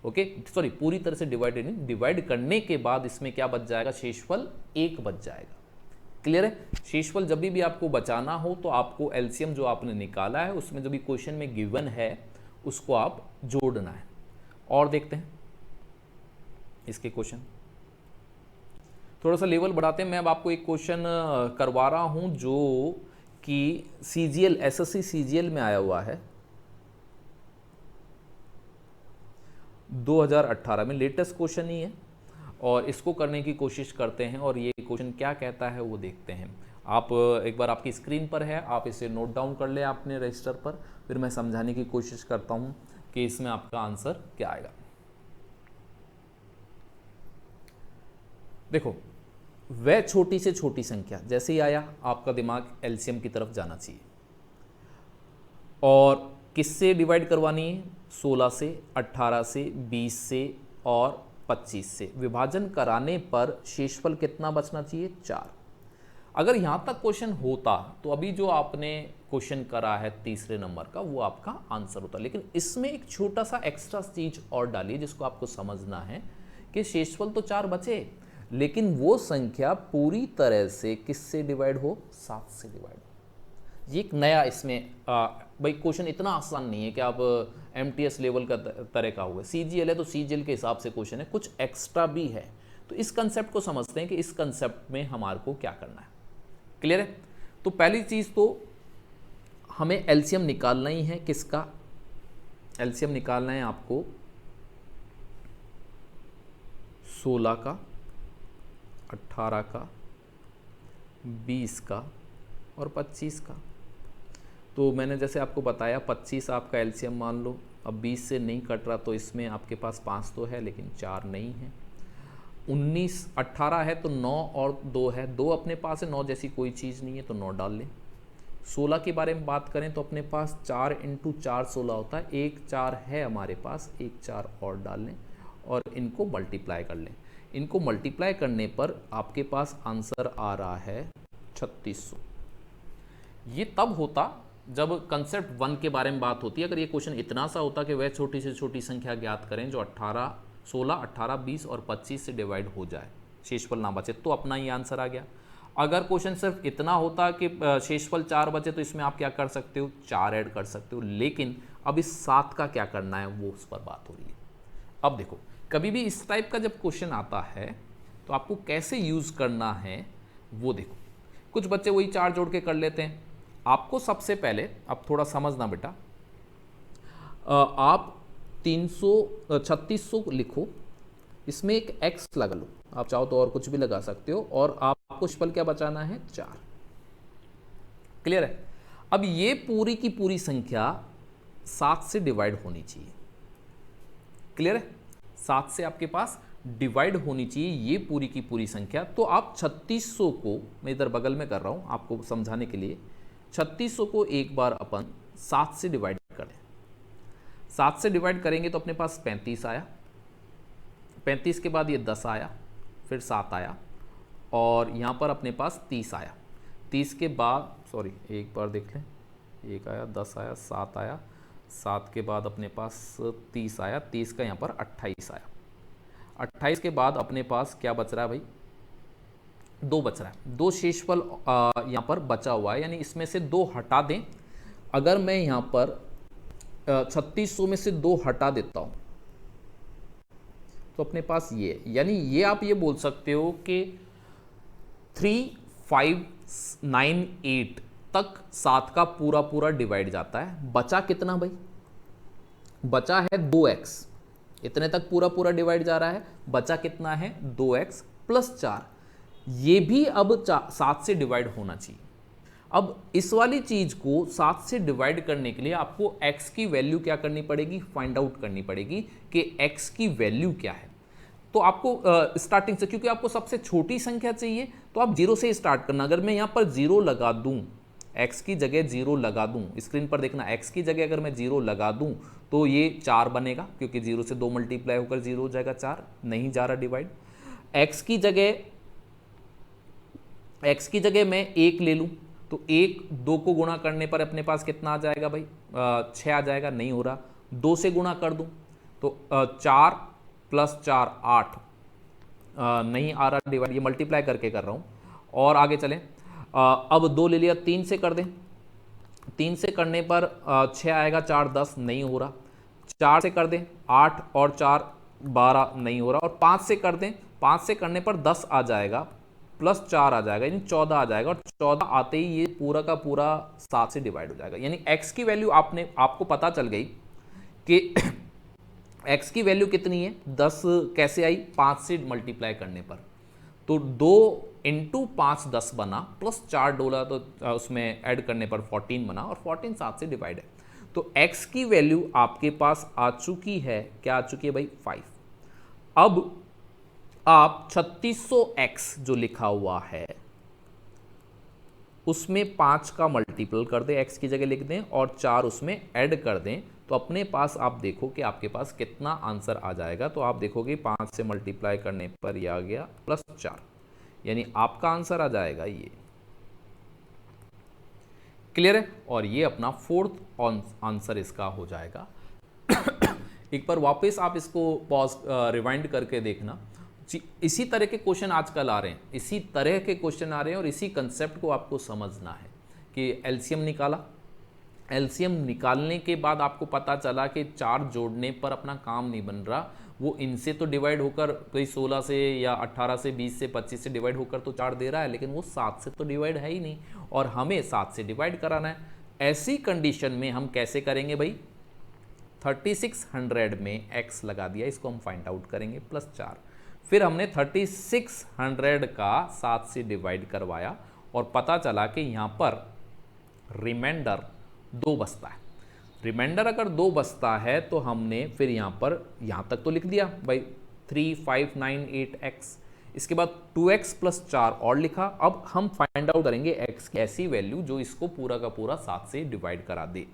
ओके सॉरी, पूरी तरह से डिवाइडेड नहीं, डिवाइड करने के बाद इसमें क्या बच जाएगा, शेषफल 1 बच जाएगा। क्लियर है। शेषफल जब भी आपको बचाना हो तो आपको एलसीएम जो आपने निकाला है उसमें जो भी क्वेश्चन में गिवन है उसको आप जोड़ना है। और देखते हैं इसके क्वेश्चन, थोड़ा सा लेवल बढ़ाते हैं। मैं अब आपको एक क्वेश्चन करवा रहा हूं जो कि सीजीएल एसएससी सीजीएल में आया हुआ है 2018 में, लेटेस्ट क्वेश्चन ही है और इसको करने की कोशिश करते हैं और ये क्वेश्चन क्या कहता है वो देखते हैं। आप एक बार आपकी स्क्रीन पर है, आप इसे नोट डाउन कर ले अपने रजिस्टर पर, फिर मैं समझाने की कोशिश करता हूं कि इसमें आपका आंसर क्या आएगा। देखो, वह छोटी से छोटी संख्या, जैसे ही आया आपका दिमाग एलसीएम की तरफ जाना चाहिए। और किससे डिवाइड करवानी है, 16 से, 18 से, 20 से और 25 से। विभाजन कराने पर शेषफल कितना बचना चाहिए, 4। अगर यहाँ तक क्वेश्चन होता तो अभी जो आपने क्वेश्चन करा है तीसरे नंबर का वो आपका आंसर होता, लेकिन इसमें एक छोटा सा एक्स्ट्रा चीज और डालिए जिसको आपको समझना है कि शेषफल तो 4 बचे, लेकिन वो संख्या पूरी तरह से किससे डिवाइड हो, 7 से डिवाइड हो। ये एक नया इसमें भाई क्वेश्चन इतना आसान नहीं है कि आप एमटीएस लेवल का तरह का हुआ। सीजीएल है तो सीजीएल के हिसाब से क्वेश्चन है, कुछ एक्स्ट्रा भी है। तो इस कंसेप्ट को समझते हैं कि इस कंसेप्ट में हमारे को क्या करना है। क्लियर है। तो पहली चीज तो हमें एलसीएम निकालना ही है। किसका एलसीएम निकालना है आपको, 16 का, 18 का, 20 का और 25 का। तो मैंने जैसे आपको बताया 25 आपका एलसीएम मान लो। अब 20 से नहीं कट रहा तो इसमें आपके पास 5 तो है लेकिन 4 नहीं है। 19 18 है तो 9 और 2 है, 2 अपने पास है, 9 जैसी कोई चीज़ नहीं है तो 9 डाल लें। 16 के बारे में बात करें तो अपने पास 4 इंटू 4 16 होता है, 1 4 है हमारे पास, 1 4 और डाल लें और इनको मल्टीप्लाई कर लें। इनको मल्टीप्लाई करने पर आपके पास आंसर आ रहा है 3600। ये तब होता जब कंसेप्ट 1 के बारे में बात होती है। अगर ये क्वेश्चन इतना सा होता कि वह छोटी से छोटी संख्या ज्ञात करें जो 16, 18, 20 और 25 से डिवाइड हो जाए, शेषफल ना बचे, तो अपना ही आंसर आ गया। अगर क्वेश्चन सिर्फ इतना होता कि शेषफल 4 बचे तो इसमें आप क्या कर सकते हो, 4 ऐड कर सकते हो, लेकिन अब इस 7 का क्या करना है वो उस पर बात हो रही है। अब देखो, कभी भी इस टाइप का जब क्वेश्चन आता है तो आपको कैसे यूज़ करना है वो देखो। कुछ बच्चे वही 4 जोड़ के कर लेते हैं। आपको सबसे पहले, अब थोड़ा समझना बेटा, आप 3600 लिखो, इसमें एक x लगा लो, आप चाहो तो और कुछ भी लगा सकते हो, और आपको शेषफल क्या बचाना है, 4। क्लियर है। अब ये पूरी की पूरी संख्या 7 से डिवाइड होनी चाहिए। क्लियर है। 7 से आपके पास डिवाइड होनी चाहिए ये पूरी की पूरी संख्या। तो आप 3600 को, मैं इधर बगल में कर रहा हूं आपको समझाने के लिए, 3600 को एक बार अपन 7 से डिवाइड करें। 7 से डिवाइड करेंगे तो अपने पास 35 आया, 35 के बाद ये 10 आया, फिर 7 आया और यहाँ पर अपने पास 30 आया। 30 के बाद, सॉरी एक बार देख लें, 1 आया, 10 आया, 7 आया, 7 के बाद अपने पास 30 आया, 30 का यहाँ पर 28 आया। 28 के बाद अपने पास क्या बच रहा है भाई, 2 बच रहा है। 2 शेषफल यहाँ पर बचा हुआ है, यानी इसमें से 2 हटा दें। अगर मैं यहाँ पर 3600 में से 2 हटा देता हूँ तो अपने पास ये, यानी ये आप ये बोल सकते हो कि 3598 तक 7 का पूरा पूरा डिवाइड जाता है। बचा कितना भाई, बचा है 2x, इतने तक पूरा पूरा डिवाइड जा रहा है, बचा कितना है 2x प्लस 4, ये भी अब 7 से डिवाइड होना चाहिए। अब इस वाली चीज को 7 से डिवाइड करने के लिए आपको x की वैल्यू क्या करनी पड़ेगी, फाइंड आउट करनी पड़ेगी कि x की वैल्यू क्या है। तो आपको स्टार्टिंग से, क्योंकि आपको सबसे छोटी संख्या चाहिए, तो आप 0 से स्टार्ट करना। अगर मैं यहाँ पर 0 लगा दूं, x की जगह 0 लगा दूं, स्क्रीन पर देखना, x की जगह अगर मैं 0 लगा दूं तो ये 4 बनेगा, क्योंकि 0 से 2 मल्टीप्लाई होकर 0 हो जाएगा 4, नहीं जा रहा डिवाइड। x की जगह मैं 1 ले लूं तो 1 2 को गुणा करने पर अपने पास कितना आ जाएगा भाई, 6 आ जाएगा, नहीं हो रहा। 2 से गुणा कर दूं तो 4 प्लस 4 8, नहीं आ रहा डिवाइड, ये मल्टीप्लाई करके कर रहा हूं। और आगे चलें, अब 2 ले लिया, 3 से कर दें, 3 से करने पर 6 आएगा, 4 10, नहीं हो रहा। 4 से कर दें, 8 और 4 12, नहीं हो रहा। और 5 से कर दें, 5 से करने पर 10 आ जाएगा, प्लस 4 आ जाएगा, यानी 14 आ जाएगा। और 14 आते ही ये पूरा का पूरा 7 से डिवाइड हो जाएगा। यानी x की वैल्यू आपको पता चल गई कि x की वैल्यू कितनी है, 10 कैसे आई, 5 से मल्टीप्लाई करने पर। तो 2 इंटू 5 10 बना, प्लस 4 डोला तो उसमें ऐड करने पर 14 बना, और 14 7 से डिवाइड है। तो x की वैल्यू आपके पास आ चुकी है, क्या आ चुकी है भाई, 5। अब आप 3600x जो लिखा हुआ है उसमें 5 का मल्टीपल कर दें, x की जगह लिख दें, और 4 उसमें ऐड कर दें, तो अपने पास आप देखो कि आपके पास कितना आंसर आ जाएगा। तो आप देखोगे 5 से मल्टीप्लाई करने पर यह आ गया प्लस 4, यानी आपका आंसर आ जाएगा ये। क्लियर है? और ये अपना 4th आंसर इसका हो जाएगा। एक बार वापस आप इसको पॉज रिवाइंड करके देखना। इसी तरह के क्वेश्चन आजकल आ रहे हैं, इसी तरह के क्वेश्चन आ रहे हैं, और इसी कंसेप्ट को आपको समझना है कि एलसीएम निकाला, एलसीएम निकालने के बाद आपको पता चला कि 4 जोड़ने पर अपना काम नहीं बन रहा, वो इनसे तो डिवाइड होकर कोई 16 से या 18 से 20 से 25 से डिवाइड होकर तो 4 दे रहा है, लेकिन वो 7 से तो डिवाइड है ही नहीं, और हमें 7 से डिवाइड कराना है। ऐसी कंडीशन में हम कैसे करेंगे भाई, 3600 में x लगा दिया, इसको हम फाइंड आउट करेंगे, प्लस 4। फिर हमने 3600 का 7 से डिवाइड करवाया, और पता चला कि यहाँ पर रिमाइंडर 2 बचता है। रिमाइंडर अगर 2 बचता है तो हमने फिर यहाँ पर, यहाँ तक तो लिख दिया भाई 3598x, इसके बाद 2x प्लस 4 और लिखा। अब हम फाइंड आउट करेंगे x की ऐसी वैल्यू जो इसको पूरा का पूरा 7 से डिवाइड करा दे,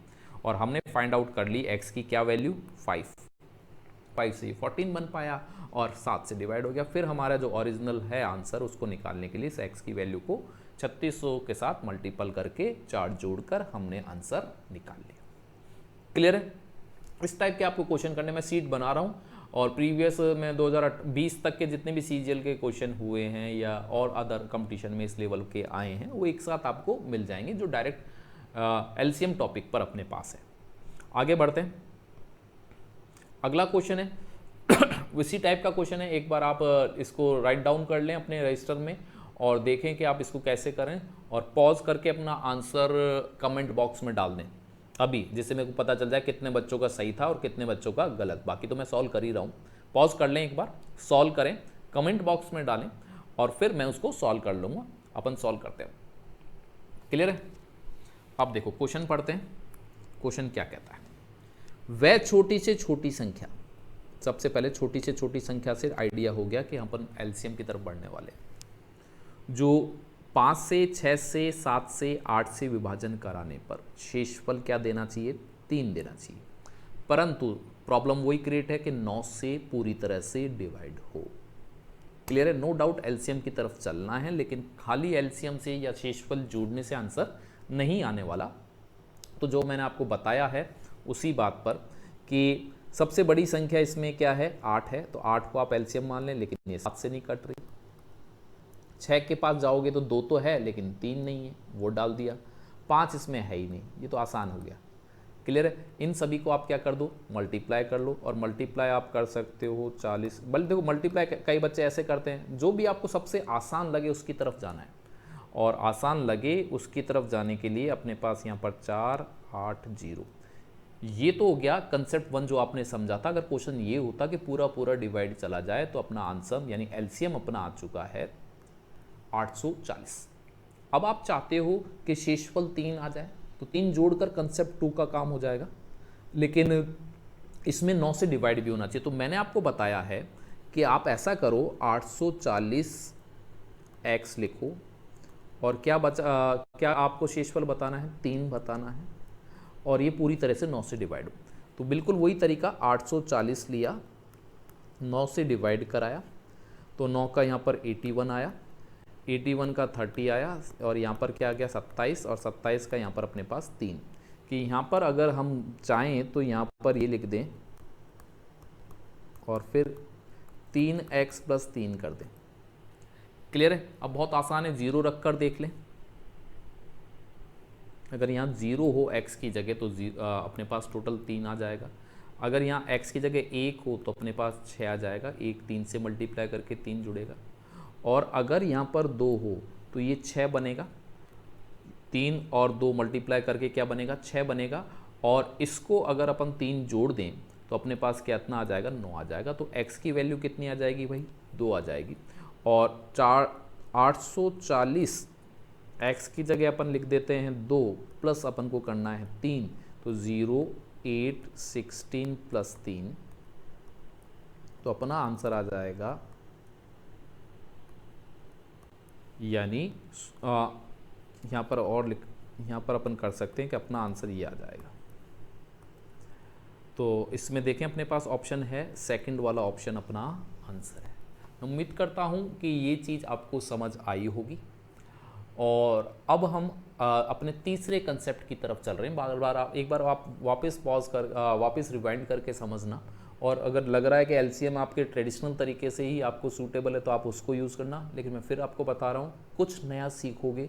और हमने फाइंड आउट कर ली x की क्या वैल्यू, 5 से 14 बन पाया, और 7 से डिवाइड हो गया। फिर हमारा जो ओरिजिनल है आंसर, उसको निकालने के लिए इस x की वैल्यू को 3600 के साथ मल्टीपल करके 4 जोड़कर हमने आंसर निकाल लिया। क्लियर है? इस टाइप के आपको क्वेश्चन करने में सीट बना रहा हूँ, और प्रीवियस में 2020 तक के जितने भी सीजीएल के क्वेश्चन हुए हैं या और अदर कंपटीशन में इस लेवल के आए हैं, वो एक साथ आपको मिल जाएंगे, जो डायरेक्ट एलसीएम टॉपिक पर अपने पास है। आगे बढ़ते हैं, अगला क्वेश्चन है उसी टाइप का क्वेश्चन है। एक बार आप इसको राइट डाउन कर लें अपने रजिस्टर में, और देखें कि आप इसको कैसे करें, और पॉज करके अपना आंसर कमेंट बॉक्स में डाल दें अभी, जिससे मेरे को पता चल जाए कितने बच्चों का सही था और कितने बच्चों का गलत। बाकी तो मैं सॉल्व कर ही रहा हूँ, पॉज कर लें, एक बार सॉल्व करें, कमेंट बॉक्स में डालें, और फिर मैं उसको सॉल्व कर लूँगा। अपन सॉल्व करते हैं। क्लियर है? अब देखो क्वेश्चन पढ़ते हैं। क्वेश्चन क्या कहता है, वह छोटी से छोटी संख्या, सबसे पहले छोटी से छोटी संख्या से आइडिया हो गया कि अपन एलसीएम की तरफ बढ़ने वाले, जो 5 से 6 से 7 से 8 से विभाजन कराने पर शेषफल क्या देना चाहिए, 3 देना चाहिए, परंतु प्रॉब्लम वही क्रिएट है कि 9 से पूरी तरह से डिवाइड हो। क्लियर है? नो डाउट एलसीएम की तरफ चलना है, लेकिन खाली एलसीएम से या शेषफल जोड़ने से आंसर नहीं आने वाला। तो जो मैंने आपको बताया है उसी बात पर कि सबसे बड़ी संख्या इसमें क्या है, 8 है, तो 8 को आप एलसीएम मान लें, लेकिन ये 7 से नहीं कट रही। 6 के पास जाओगे तो 2 तो है, लेकिन 3 नहीं है, वो डाल दिया। 5 इसमें है ही नहीं, ये तो आसान हो गया। क्लियर है? इन सभी को आप क्या कर दो, मल्टीप्लाई कर लो, और मल्टीप्लाई आप कर सकते हो 40। बल्कि देखो मल्टीप्लाई कई बच्चे ऐसे करते हैं, जो भी आपको सबसे आसान लगे उसकी तरफ जाना है, और आसान लगे उसकी तरफ जाने के लिए अपने पास यहाँ पर 4 8 0, ये तो हो गया कंसेप्ट 1 जो आपने समझा था। अगर क्वेश्चन ये होता कि पूरा पूरा डिवाइड चला जाए तो अपना आंसर यानी एलसीएम अपना आ चुका है 840। अब आप चाहते हो कि शेषफल 3 आ जाए, तो 3 जोड़कर कंसेप्ट 2 का काम हो जाएगा, लेकिन इसमें 9 से डिवाइड भी होना चाहिए। तो मैंने आपको बताया है कि आप ऐसा करो 840 x लिखो और क्या बचा, क्या आपको शेषफल बताना है, 3 बताना है, और ये पूरी तरह से 9 से डिवाइड हो। तो बिल्कुल वही तरीका 840 लिया, 9 से डिवाइड कराया, तो 9 का यहाँ पर 81 आया, 81 का 30 आया, और यहाँ पर क्या आ गया 27, और 27 का यहाँ पर अपने पास 3। कि यहाँ पर अगर हम चाहें तो यहाँ पर ये लिख दें और फिर 3x + 3 कर दें। क्लियर है? अब बहुत आसान है, 0 रख कर देख लें। अगर यहाँ 0 हो x की जगह तो अपने पास टोटल 3 आ जाएगा। अगर यहाँ x की जगह 1 हो तो अपने पास 6 आ जाएगा, 1 3 से मल्टीप्लाई करके 3 जुड़ेगा। और अगर यहाँ पर 2 हो तो ये 6 बनेगा, 3 और 2 मल्टीप्लाई करके क्या बनेगा, 6 बनेगा। और इसको अगर अपन 3 जोड़ दें तो अपने पास कितना आ जाएगा, 9 आ जाएगा। तो x की वैल्यू कितनी आ जाएगी भाई, 2 आ जाएगी। और 840 x की जगह अपन लिख देते हैं 2 प्लस अपन को करना है 3, तो 0 8 16 + 3, तो अपना आंसर आ जाएगा, यानी यहाँ पर और यहाँ पर अपन कर सकते हैं कि अपना आंसर ये आ जाएगा। तो इसमें देखें अपने पास ऑप्शन है, सेकंड वाला ऑप्शन अपना आंसर है। उम्मीद करता हूँ कि ये चीज़ आपको समझ आई होगी। और अब हम अपने तीसरे कंसेप्ट की तरफ चल रहे हैं। बार बार एक बार आप वापस पॉज कर वापस रिवाइंड करके समझना, और अगर लग रहा है कि एलसीएम आपके ट्रेडिशनल तरीके से ही आपको सूटेबल है तो आप उसको यूज़ करना। लेकिन मैं फिर आपको बता रहा हूँ, कुछ नया सीखोगे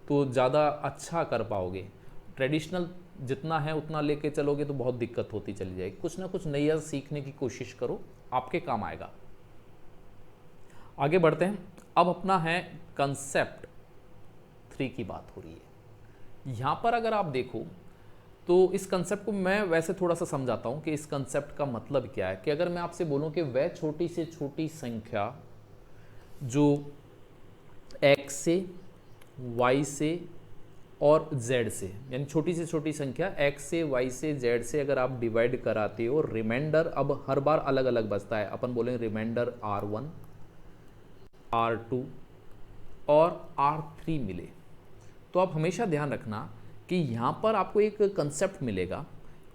तो ज़्यादा अच्छा कर पाओगे। ट्रेडिशनल जितना है उतना लेके चलोगे तो बहुत दिक्कत होती चली जाएगी। कुछ ना कुछ नया सीखने की कोशिश करो, आपके काम आएगा। आगे बढ़ते हैं। अब अपना है कंसेप्ट 3 की बात हो रही है। यहाँ पर अगर आप देखो तो इस कंसेप्ट को मैं वैसे थोड़ा सा समझाता हूँ कि इस कंसेप्ट का मतलब क्या है। कि अगर मैं आपसे बोलूँ कि वह छोटी से छोटी संख्या जो x से, y से और z से, यानी छोटी से छोटी संख्या x से, y से, z से अगर आप डिवाइड कराते हो, रिमाइंडर अब हर बार अलग अलग बचता है। अपन बोलेंगे रिमाइंडर r1, r2 और r3 मिले, तो आप हमेशा ध्यान रखना कि यहाँ पर आपको एक कंसेप्ट मिलेगा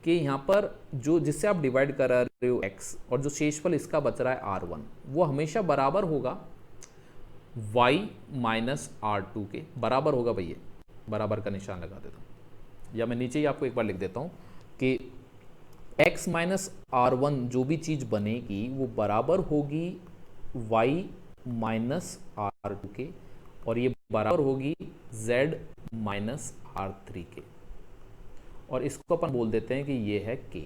कि यहाँ पर जो जिससे आप डिवाइड कर रहे हो x, और जो शेषफल इसका बच रहा है r1, वो हमेशा बराबर होगा y - r2 के बराबर होगा। भैया बराबर का निशान लगा देता हूँ, या मैं नीचे ही आपको एक बार लिख देता हूँ कि x - r1 जो भी चीज़ बनेगी वो बराबर होगी y - r2 के, और ये बराबर होगी z - r3 के, और इसको अपन बोल देते हैं कि ये है k।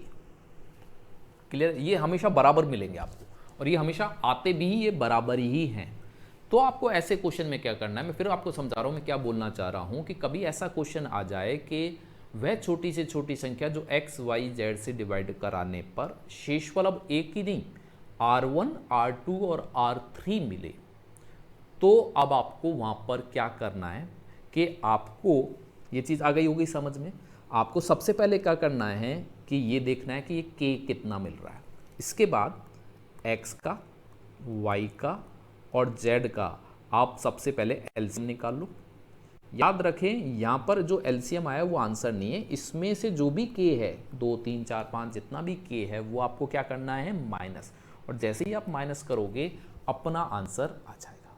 क्लियर? ये हमेशा बराबर मिलेंगे आपको, और ये हमेशा आते भी ये बराबर ही हैं। तो आपको ऐसे क्वेश्चन में क्या करना है, मैं फिर आपको समझा रहा हूँ मैं क्या बोलना चाह रहा हूँ। कि कभी ऐसा क्वेश्चन आ जाए कि वह छोटी से छोटी संख्या जो x, y, z से डिवाइड कराने पर शेषफल अब एक ही नहीं r1, r2 और r3 मिले, तो अब आपको वहाँ पर क्या करना है कि आपको ये चीज़ आ गई होगी समझ में। आपको सबसे पहले क्या करना है कि ये देखना है कि ये k कितना मिल रहा है। इसके बाद x का, y का और z का आप सबसे पहले एलसीएम निकाल लो। याद रखें यहाँ पर जो एलसीएम आया वो आंसर नहीं है, इसमें से जो भी k है 2 3 4 5 जितना भी k है वो आपको क्या करना है, माइनस। और जैसे ही आप माइनस करोगे अपना आंसर आ जाएगा।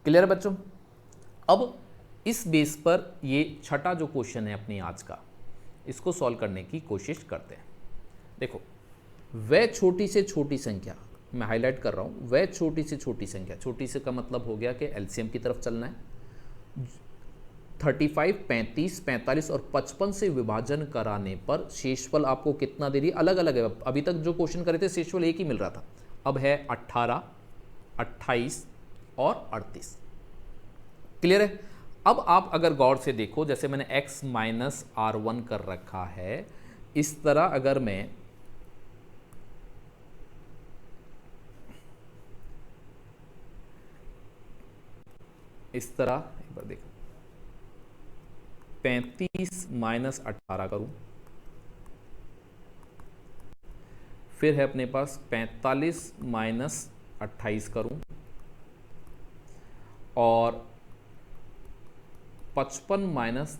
क्लियर है बच्चों? अब इस बेस पर ये छठा जो क्वेश्चन है अपनी आज का, इसको सॉल्व करने की कोशिश करते हैं। देखो, वह छोटी से छोटी संख्या, मैं हाईलाइट कर रहा हूँ, वह छोटी से छोटी संख्या, छोटी से का मतलब हो गया कि एलसीएम की तरफ चलना है। 35, 35, 45 और 55 से विभाजन कराने पर शेषफल आपको कितना दे रही है, अलग अलग है। अभी तक जो क्वेश्चन करे थे शेषफल एक ही मिल रहा था, अब है 18, 28 और 38। क्लियर है? अब आप अगर गौर से देखो, जैसे मैंने x - r1 कर रखा है, इस तरह अगर मैं इस तरह एक बार देखो 35 माइनस 18 करूं, फिर है अपने पास 45 माइनस 28 करूं और 55 माइनस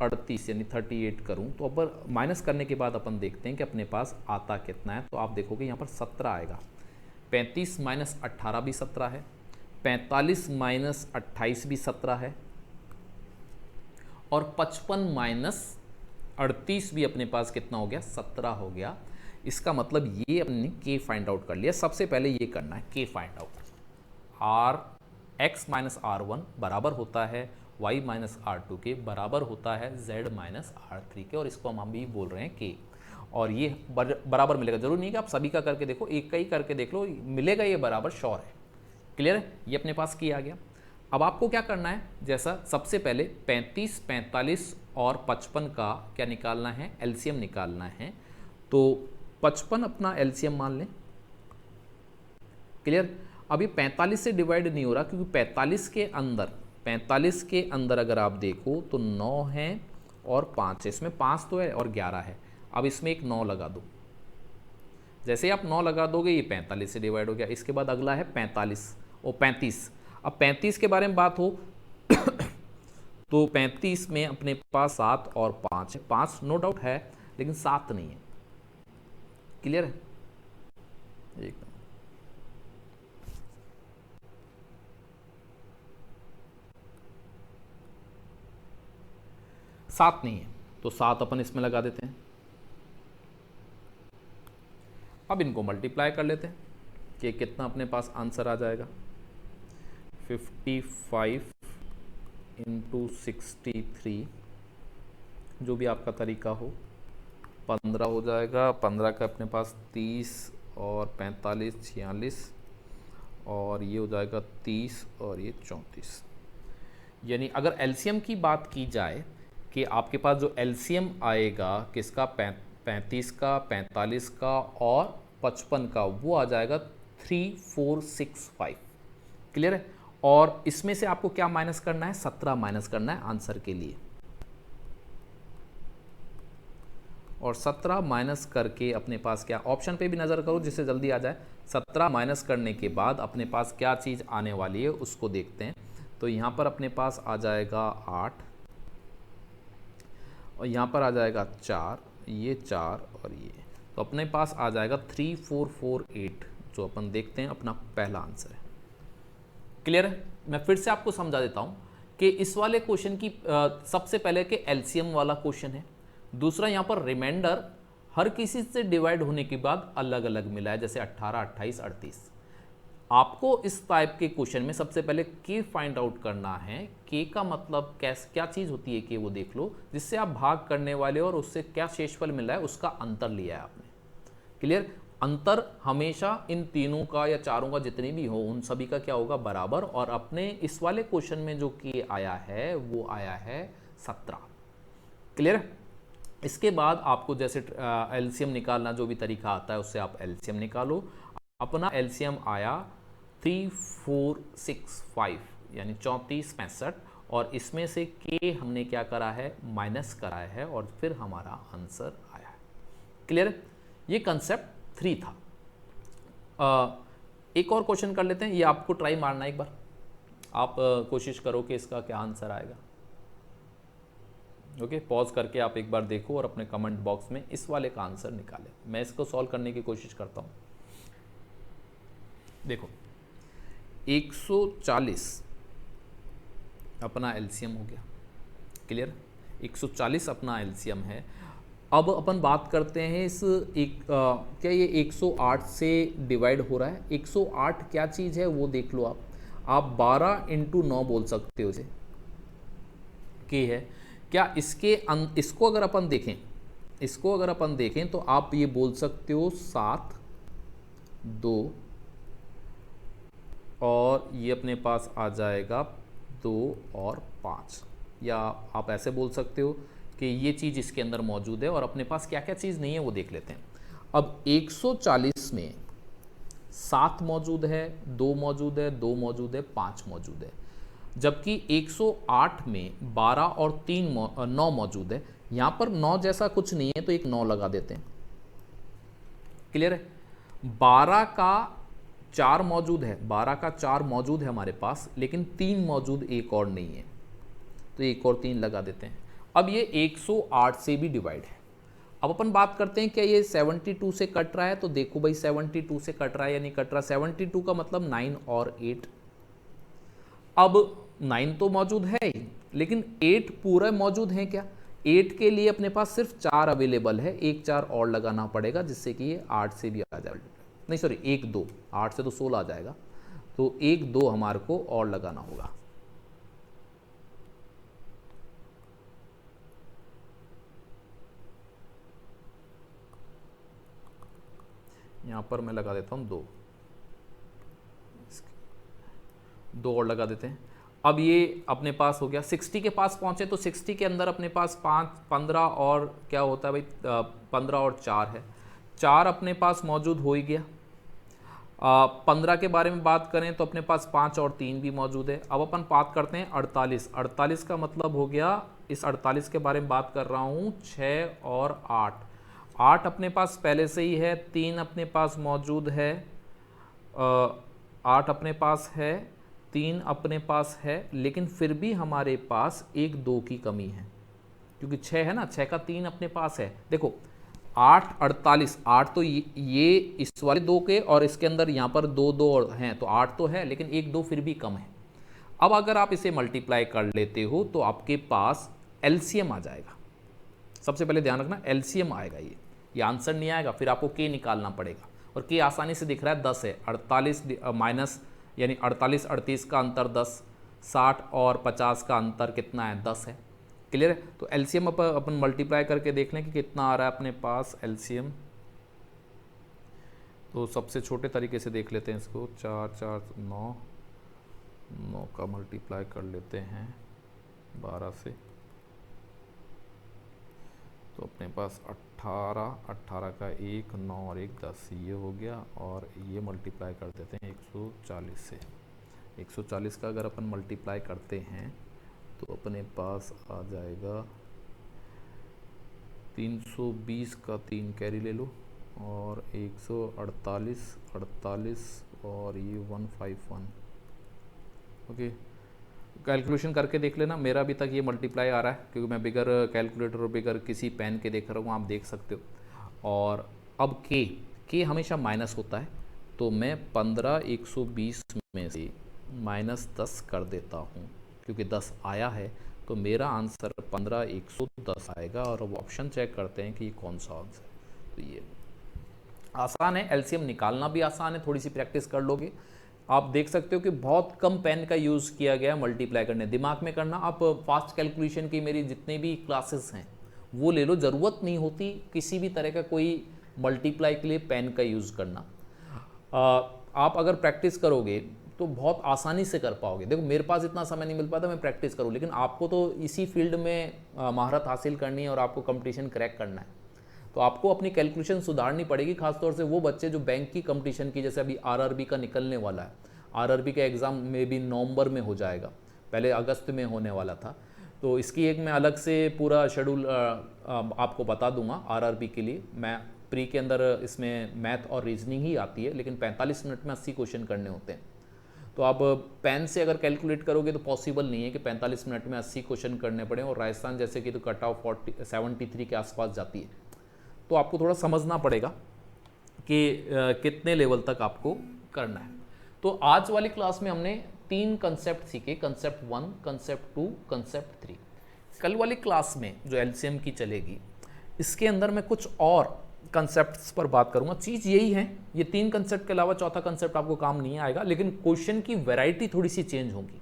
38 यानी 38 करूं, तो अब माइनस करने के बाद अपन देखते हैं कि अपने पास आता कितना है। तो आप देखोगे यहाँ पर 17 आएगा। 35 माइनस 18 भी 17 है, 45 माइनस 28 भी 17 है और 55 माइनस 38 भी अपने पास कितना हो गया, 17 हो गया। इसका मतलब ये हमने के फाइंड आउट कर लिया। सबसे पहले ये करना है के find out. R X minus R one बराबर होता है y माइनस आर टू के, बराबर होता है z माइनस आर थ्री के, और इसको हम भी बोल रहे हैं k। और ये बराबर मिलेगा, जरूरी नहीं कि आप सभी का करके देखो, एक का ही करके देख लो, मिलेगा ये बराबर, श्योर है। क्लियर है, ये अपने पास किया गया। अब आपको क्या करना है, जैसा सबसे पहले 35, 45 और 55 का क्या निकालना है, एलसीएम निकालना है। तो 55 अपना एलसीएम मान लें। क्लियर। अब ये 45 से डिवाइड नहीं हो रहा, क्योंकि 45 के अंदर अगर आप देखो तो 9 है और 5 है, इसमें 5 तो है और 11 है। अब इसमें एक 9 लगा दो। जैसे ही आप 9 लगा दोगे ये 45 से डिवाइड हो गया। इसके बाद अगला है 45 और 35। अब 35 के बारे में बात हो तो 35 में अपने पास 7 और 5 है। 5 नो डाउट है लेकिन 7 नहीं है। क्लियर है एकदम। सात नहीं है तो 7 अपन इसमें लगा देते हैं। अब इनको मल्टीप्लाई कर लेते हैं कि कितना अपने पास आंसर आ जाएगा। 55 इंटू 63, जो भी आपका तरीका हो, 15 हो जाएगा। 15 का अपने पास 30 और 45 46 और ये हो जाएगा 30 और ये 34। यानी अगर एलसीएम की बात की जाए कि आपके पास जो एलसीएम आएगा किसका, 35 का, 45 का और 55 का, वो आ जाएगा 3465। क्लियर है। और इसमें से आपको क्या माइनस करना है, 17 माइनस करना है आंसर के लिए। और 17 माइनस करके अपने पास क्या, ऑप्शन पे भी नज़र करो जिससे जल्दी आ जाए। 17 माइनस करने के बाद अपने पास क्या चीज़ आने वाली है उसको देखते हैं। तो यहाँ पर अपने पास आ जाएगा 8 और यहाँ पर आ जाएगा 4, ये 4 और ये, तो अपने पास आ जाएगा 3448, जो अपन देखते हैं अपना पहला आंसर है। क्लियर है। मैं फिर से आपको समझा देता हूँ कि इस वाले क्वेश्चन की सबसे पहले के एलसीएम वाला क्वेश्चन है। दूसरा यहाँ पर रिमाइंडर हर किसी से डिवाइड होने के बाद अलग अलग मिला है, जैसे 18, 28, 38। आपको इस टाइप के क्वेश्चन में सबसे पहले के फाइंड आउट करना है। के का मतलब क्या चीज़ होती है, के वो देख लो, जिससे आप भाग करने वाले और उससे क्या शेषफल मिला है उसका अंतर लिया है आपने। क्लियर। अंतर हमेशा इन तीनों का या चारों का जितने भी हो उन सभी का क्या होगा, बराबर। और अपने इस वाले क्वेश्चन में जो के आया है वो आया है 17। क्लियर। इसके बाद आपको जैसे एलसीएम निकालना जो भी तरीका आता है उससे आप एलसीएम निकालो। अपना एलसीएम आया 3465 यानी 3465, और इसमें से के हमने क्या करा है, माइनस कराया है और फिर हमारा आंसर आया है। क्लियर। ये कंसेप्ट 3 था। एक और क्वेश्चन कर लेते हैं, ये आपको ट्राई मारना एक बार। आप कोशिश करो कि इसका क्या आंसर आएगा। ओके, पॉज करके आप एक बार देखो और अपने कमेंट बॉक्स में इस वाले का आंसर निकालें। मैं इसको सॉल्व करने की कोशिश करता हूँ। देखो 140 अपना एलसीएम हो गया। क्लियर। 140 अपना एलसीएम है। अब अपन बात करते हैं इस क्या ये 108 से डिवाइड हो रहा है। 108 क्या चीज़ है वो देख लो आप 12 इंटू 9 बोल सकते हो इसे, के है क्या। इसको अगर अपन देखें तो आप ये बोल सकते हो 7, 2 और ये अपने पास आ जाएगा 2 और 5, या आप ऐसे बोल सकते हो कि ये चीज़ इसके अंदर मौजूद है और अपने पास क्या क्या चीज़ नहीं है वो देख लेते हैं। अब 140 में 7 मौजूद है, 2 मौजूद है, 2 मौजूद है, 5 मौजूद है, जबकि 108 में 12 और 9 मौजूद है। यहाँ पर 9 जैसा कुछ नहीं है तो एक 9 लगा देते हैं। क्लियर है? 12 का 4 मौजूद है, 12 का 4 मौजूद है हमारे पास, लेकिन 3 मौजूद एक और नहीं है, तो एक और 3 लगा देते हैं। अब ये 108 से भी डिवाइड है। अब अपन बात करते हैं क्या ये 72 से कट रहा है, तो देखो भाई 72 से कट रहा है या नहीं कट रहा। 72 का मतलब 9 और 8। अब 9 तो मौजूद है ही, लेकिन 8 पूरा मौजूद है क्या? 8 के लिए अपने पास सिर्फ 4 अवेलेबल है, एक 4 और लगाना पड़ेगा जिससे कि ये 8 से भी आ जाए। नहीं सॉरी, 1 2, 8 से तो 16 आ जाएगा, तो 1 2 हमारे को और लगाना होगा। यहाँ पर मैं लगा देता हूँ 2 और लगा देते हैं। अब ये अपने पास हो गया। 60 के पास पहुँचे तो 60 के अंदर अपने पास 5 15 और क्या होता है भाई, 15 और 4 है, 4 अपने पास मौजूद हो ही गया। 15 के बारे में बात करें तो अपने पास 5 और 3 भी मौजूद है। अब अपन बात करते हैं 48। 48 का मतलब हो गया, इस 48 के बारे में बात कर रहा हूँ 6 और 8। 8 अपने पास पहले से ही है, 3 अपने पास मौजूद है, 8 अपने पास है, 3 अपने पास है, लेकिन फिर भी हमारे पास 1 2 की कमी है, क्योंकि 6 है ना, 6 का 3 अपने पास है। देखो 8 48, 8 तो ये इस वाले 2 के और इसके अंदर यहाँ पर 2 2 और हैं, तो 8 तो है, लेकिन 1 2 फिर भी कम है। अब अगर आप इसे मल्टीप्लाई कर लेते हो तो आपके पास एलसीएम आ जाएगा। सबसे पहले ध्यान रखना एलसीएम आएगा, ये आंसर नहीं आएगा, फिर आपको के निकालना पड़ेगा, और के आसानी से दिख रहा है 10 है। 48 माइनस यानी 48 38 का अंतर 10, 60 और 50 का अंतर कितना है, 10 है। क्लियर है? तो एलसीएम अपन मल्टीप्लाई करके देख लें कि कितना आ रहा है अपने पास एलसीएम। तो सबसे छोटे तरीके से देख लेते हैं इसको, 4 4 9, 9 का मल्टीप्लाई कर लेते हैं 12 से, तो अपने पास 18, 18 का 1 9 और 1 10 ये हो गया, और ये मल्टीप्लाई कर देते हैं 140 से। 140 का अगर अपन मल्टीप्लाई करते हैं तो अपने पास आ जाएगा 320 का 3 कैरी ले लो, और 148 48 और ये 151। ओके, कैलकुलेशन करके देख लेना। मेरा अभी तक ये मल्टीप्लाई आ रहा है क्योंकि मैं बिगर कैलकुलेटर और बिगर किसी पेन के देख रहा हूँ, आप देख सकते हो। और अब के हमेशा माइनस होता है, तो मैं 15 120 में से -10 कर देता हूँ, क्योंकि 10 आया है, तो मेरा आंसर 15 110 आएगा। और अब ऑप्शन चेक करते हैं कि ये कौन सा आंसर है। तो ये आसान है, एलसीएम निकालना भी आसान है, थोड़ी सी प्रैक्टिस कर लोगे। आप देख सकते हो कि बहुत कम पेन का यूज़ किया गया है मल्टीप्लाई करने, दिमाग में करना। आप फास्ट कैलकुलेशन की मेरी जितने भी क्लासेस हैं वो ले लो, ज़रूरत नहीं होती किसी भी तरह का कोई मल्टीप्लाई के लिए पेन का यूज़ करना। आप अगर प्रैक्टिस करोगे तो बहुत आसानी से कर पाओगे। देखो मेरे पास इतना समय नहीं मिल पाता मैं प्रैक्टिस करूँ, लेकिन आपको तो इसी फील्ड में महारत हासिल करनी है और आपको कंपटीशन क्रैक करना है, तो आपको अपनी कैलकुलेशन सुधारनी पड़ेगी। खासतौर से वो बच्चे जो बैंक की कंपटीशन की, जैसे अभी आरआरबी का निकलने वाला है, आरआरबी का एग्ज़ाम में भी नवंबर में हो जाएगा, पहले अगस्त में होने वाला था। तो इसकी एक मैं अलग से पूरा शेड्यूल आपको बता दूंगा आरआरबी के लिए। मैं प्री के अंदर इसमें मैथ और रीजनिंग ही आती है, लेकिन 45 मिनट में 80 क्वेश्चन करने होते हैं। तो आप पेन से अगर कैलकुलेट करोगे तो पॉसिबल नहीं है कि 45 मिनट में 80 क्वेश्चन करने पड़े, और राजस्थान जैसे कि तो कट ऑफ 73 के आसपास जाती है। तो आपको थोड़ा समझना पड़ेगा कि कितने लेवल तक आपको करना है। तो आज वाली क्लास में हमने 3 कंसेप्ट सीखे, कंसेप्ट 1, कंसेप्ट 2, कंसेप्ट 3। कल वाली क्लास में जो एलसीएम की चलेगी, इसके अंदर मैं कुछ और कंसेप्ट्स पर बात करूंगा। चीज़ यही है, ये 3 कंसेप्ट के अलावा चौथा कंसेप्ट आपको काम नहीं आएगा, लेकिन क्वेश्चन की वैरायटी थोड़ी सी चेंज होगी।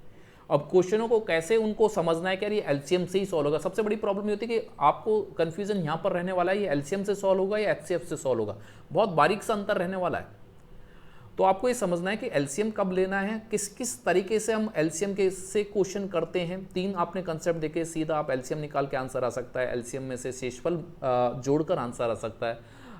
अब क्वेश्चनों को कैसे उनको समझना है कि यार ये एलसीएम से ही सॉल्व होगा। सबसे बड़ी प्रॉब्लम ये होती है कि आपको कंफ्यूजन यहाँ पर रहने वाला है, ये एलसीएम से सॉल्व होगा या एचसीएफ से सॉल्व होगा। बहुत बारीक सा अंतर रहने वाला है। तो आपको ये समझना है कि एलसीएम कब लेना है, किस किस तरीके से हम एलसीएम के से क्वेश्चन करते हैं। 3 आपने कंसेप्ट देखे, सीधा आप एलसीएम निकाल के आंसर आ सकता है, एलसीएम में से शेषफल जोड़कर आंसर आ सकता है,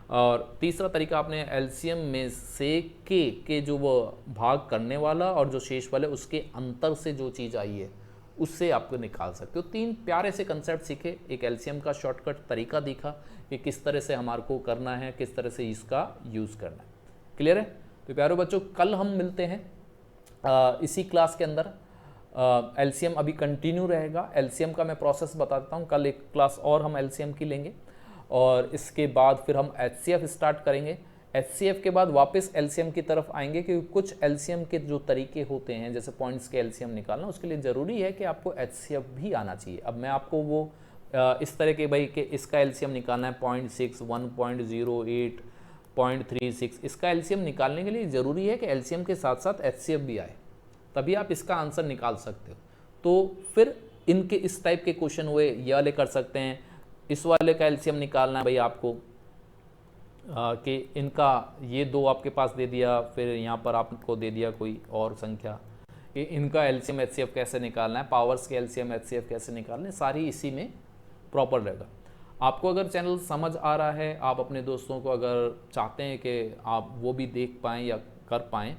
और तीसरा तरीका आपने एलसीएम में से के जो वो भाग करने वाला और जो शेषफल है उसके अंतर से जो चीज़ आई है उससे आपको निकाल सकते हो। 3 प्यारे से कंसेप्ट सीखे, एक एलसीएम का शॉर्टकट तरीका दिखा कि किस तरह से हमारे को करना है, किस तरह से इसका यूज़ करना है। क्लियर है? तो प्यारे बच्चों, कल हम मिलते हैं इसी क्लास के अंदर। एलसीएम अभी कंटिन्यू रहेगा, एलसीएम का मैं प्रोसेस बता देता हूँ। कल एक क्लास और हम एलसीएम की लेंगे और इसके बाद फिर हम एचसीएफ स्टार्ट करेंगे। एचसीएफ के बाद वापस एलसीएम की तरफ आएंगे, क्योंकि कुछ एलसीएम के जो तरीके होते हैं, जैसे पॉइंट्स के एलसीएम निकालना, उसके लिए ज़रूरी है कि आपको एचसीएफ भी आना चाहिए। अब मैं आपको वो इस तरह के भाई कि इसका एलसीएम निकालना है 0.6, 1.08, 0.36, इसका एलसीएम निकालने के लिए ज़रूरी है कि एलसीएम के साथ साथ एचसीएफ भी आए, तभी आप इसका आंसर निकाल सकते हो। तो फिर इनके इस टाइप के क्वेश्चन हुए, ये वाले कर सकते हैं। इस वाले का एलसीएम निकालना है भाई आपको कि इनका ये 2 आपके पास दे दिया, फिर यहाँ पर आपको दे दिया कोई और संख्या, कि इनका एलसीएम एचसीएफ कैसे निकालना है, पावर्स के एलसीएम एचसीएफ कैसे निकालना है, सारी इसी में प्रॉपर रहेगा। आपको अगर चैनल समझ आ रहा है, आप अपने दोस्तों को अगर चाहते हैं कि आप वो भी देख पाएँ या कर पाएँ,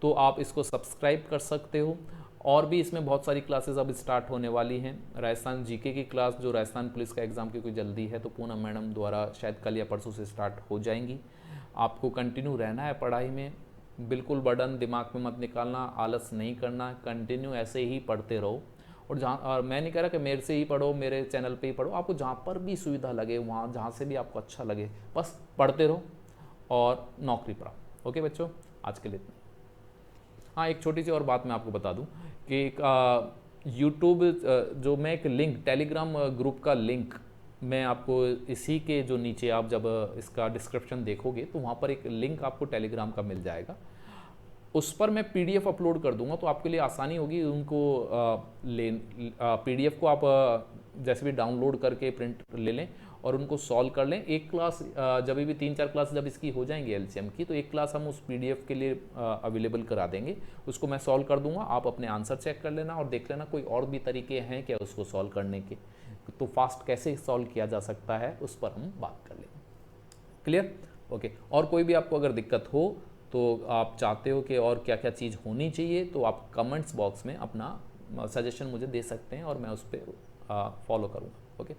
तो आप इसको सब्सक्राइब कर सकते हो। और भी इसमें बहुत सारी क्लासेस अब स्टार्ट होने वाली हैं। राजस्थान जीके की क्लास, जो राजस्थान पुलिस का एग्ज़ाम की कोई जल्दी है तो पूनम मैडम द्वारा शायद कल या परसों से स्टार्ट हो जाएंगी। आपको कंटिन्यू रहना है पढ़ाई में, बिल्कुल बर्डन दिमाग में मत निकालना, आलस नहीं करना, कंटिन्यू ऐसे ही पढ़ते रहो। और मैं नहीं कह रहा कि मेरे से ही पढ़ो, मेरे चैनल पे ही पढ़ो, आपको जहाँ पर भी सुविधा लगे, वहाँ जहाँ से भी आपको अच्छा लगे, बस पढ़ते रहो और नौकरी पाओ। ओके बच्चों, आज के लिए इतना। हाँ, एक छोटी सी और बात मैं आपको बता दूं कि यूट्यूब जो मैं एक लिंक, टेलीग्राम ग्रुप का लिंक मैं आपको इसी के जो नीचे आप जब इसका डिस्क्रिप्शन देखोगे तो वहाँ पर एक लिंक आपको टेलीग्राम का मिल जाएगा। उस पर मैं पीडीएफ अपलोड कर दूंगा, तो आपके लिए आसानी होगी उनको पीडीएफ को आप जैसे भी डाउनलोड करके प्रिंट ले लें और उनको सॉल्व कर लें। एक क्लास जब भी 3-4 क्लास जब इसकी हो जाएंगी एलसीएम की, तो एक क्लास हम उस पीडीएफ के लिए अवेलेबल करा देंगे, उसको मैं सॉल्व कर दूंगा। आप अपने आंसर चेक कर लेना और देख लेना कोई और भी तरीके हैं क्या उसको सॉल्व करने के, तो फास्ट कैसे सॉल्व किया जा सकता है उस पर हम बात कर लेंगे। क्लियर? ओके। और कोई भी आपको अगर दिक्कत हो तो आप चाहते हो कि और क्या क्या चीज़ होनी चाहिए, तो आप कमेंट्स बॉक्स में अपना सजेशन मुझे दे सकते हैं और मैं उस पर फॉलो करूँगा। ओके।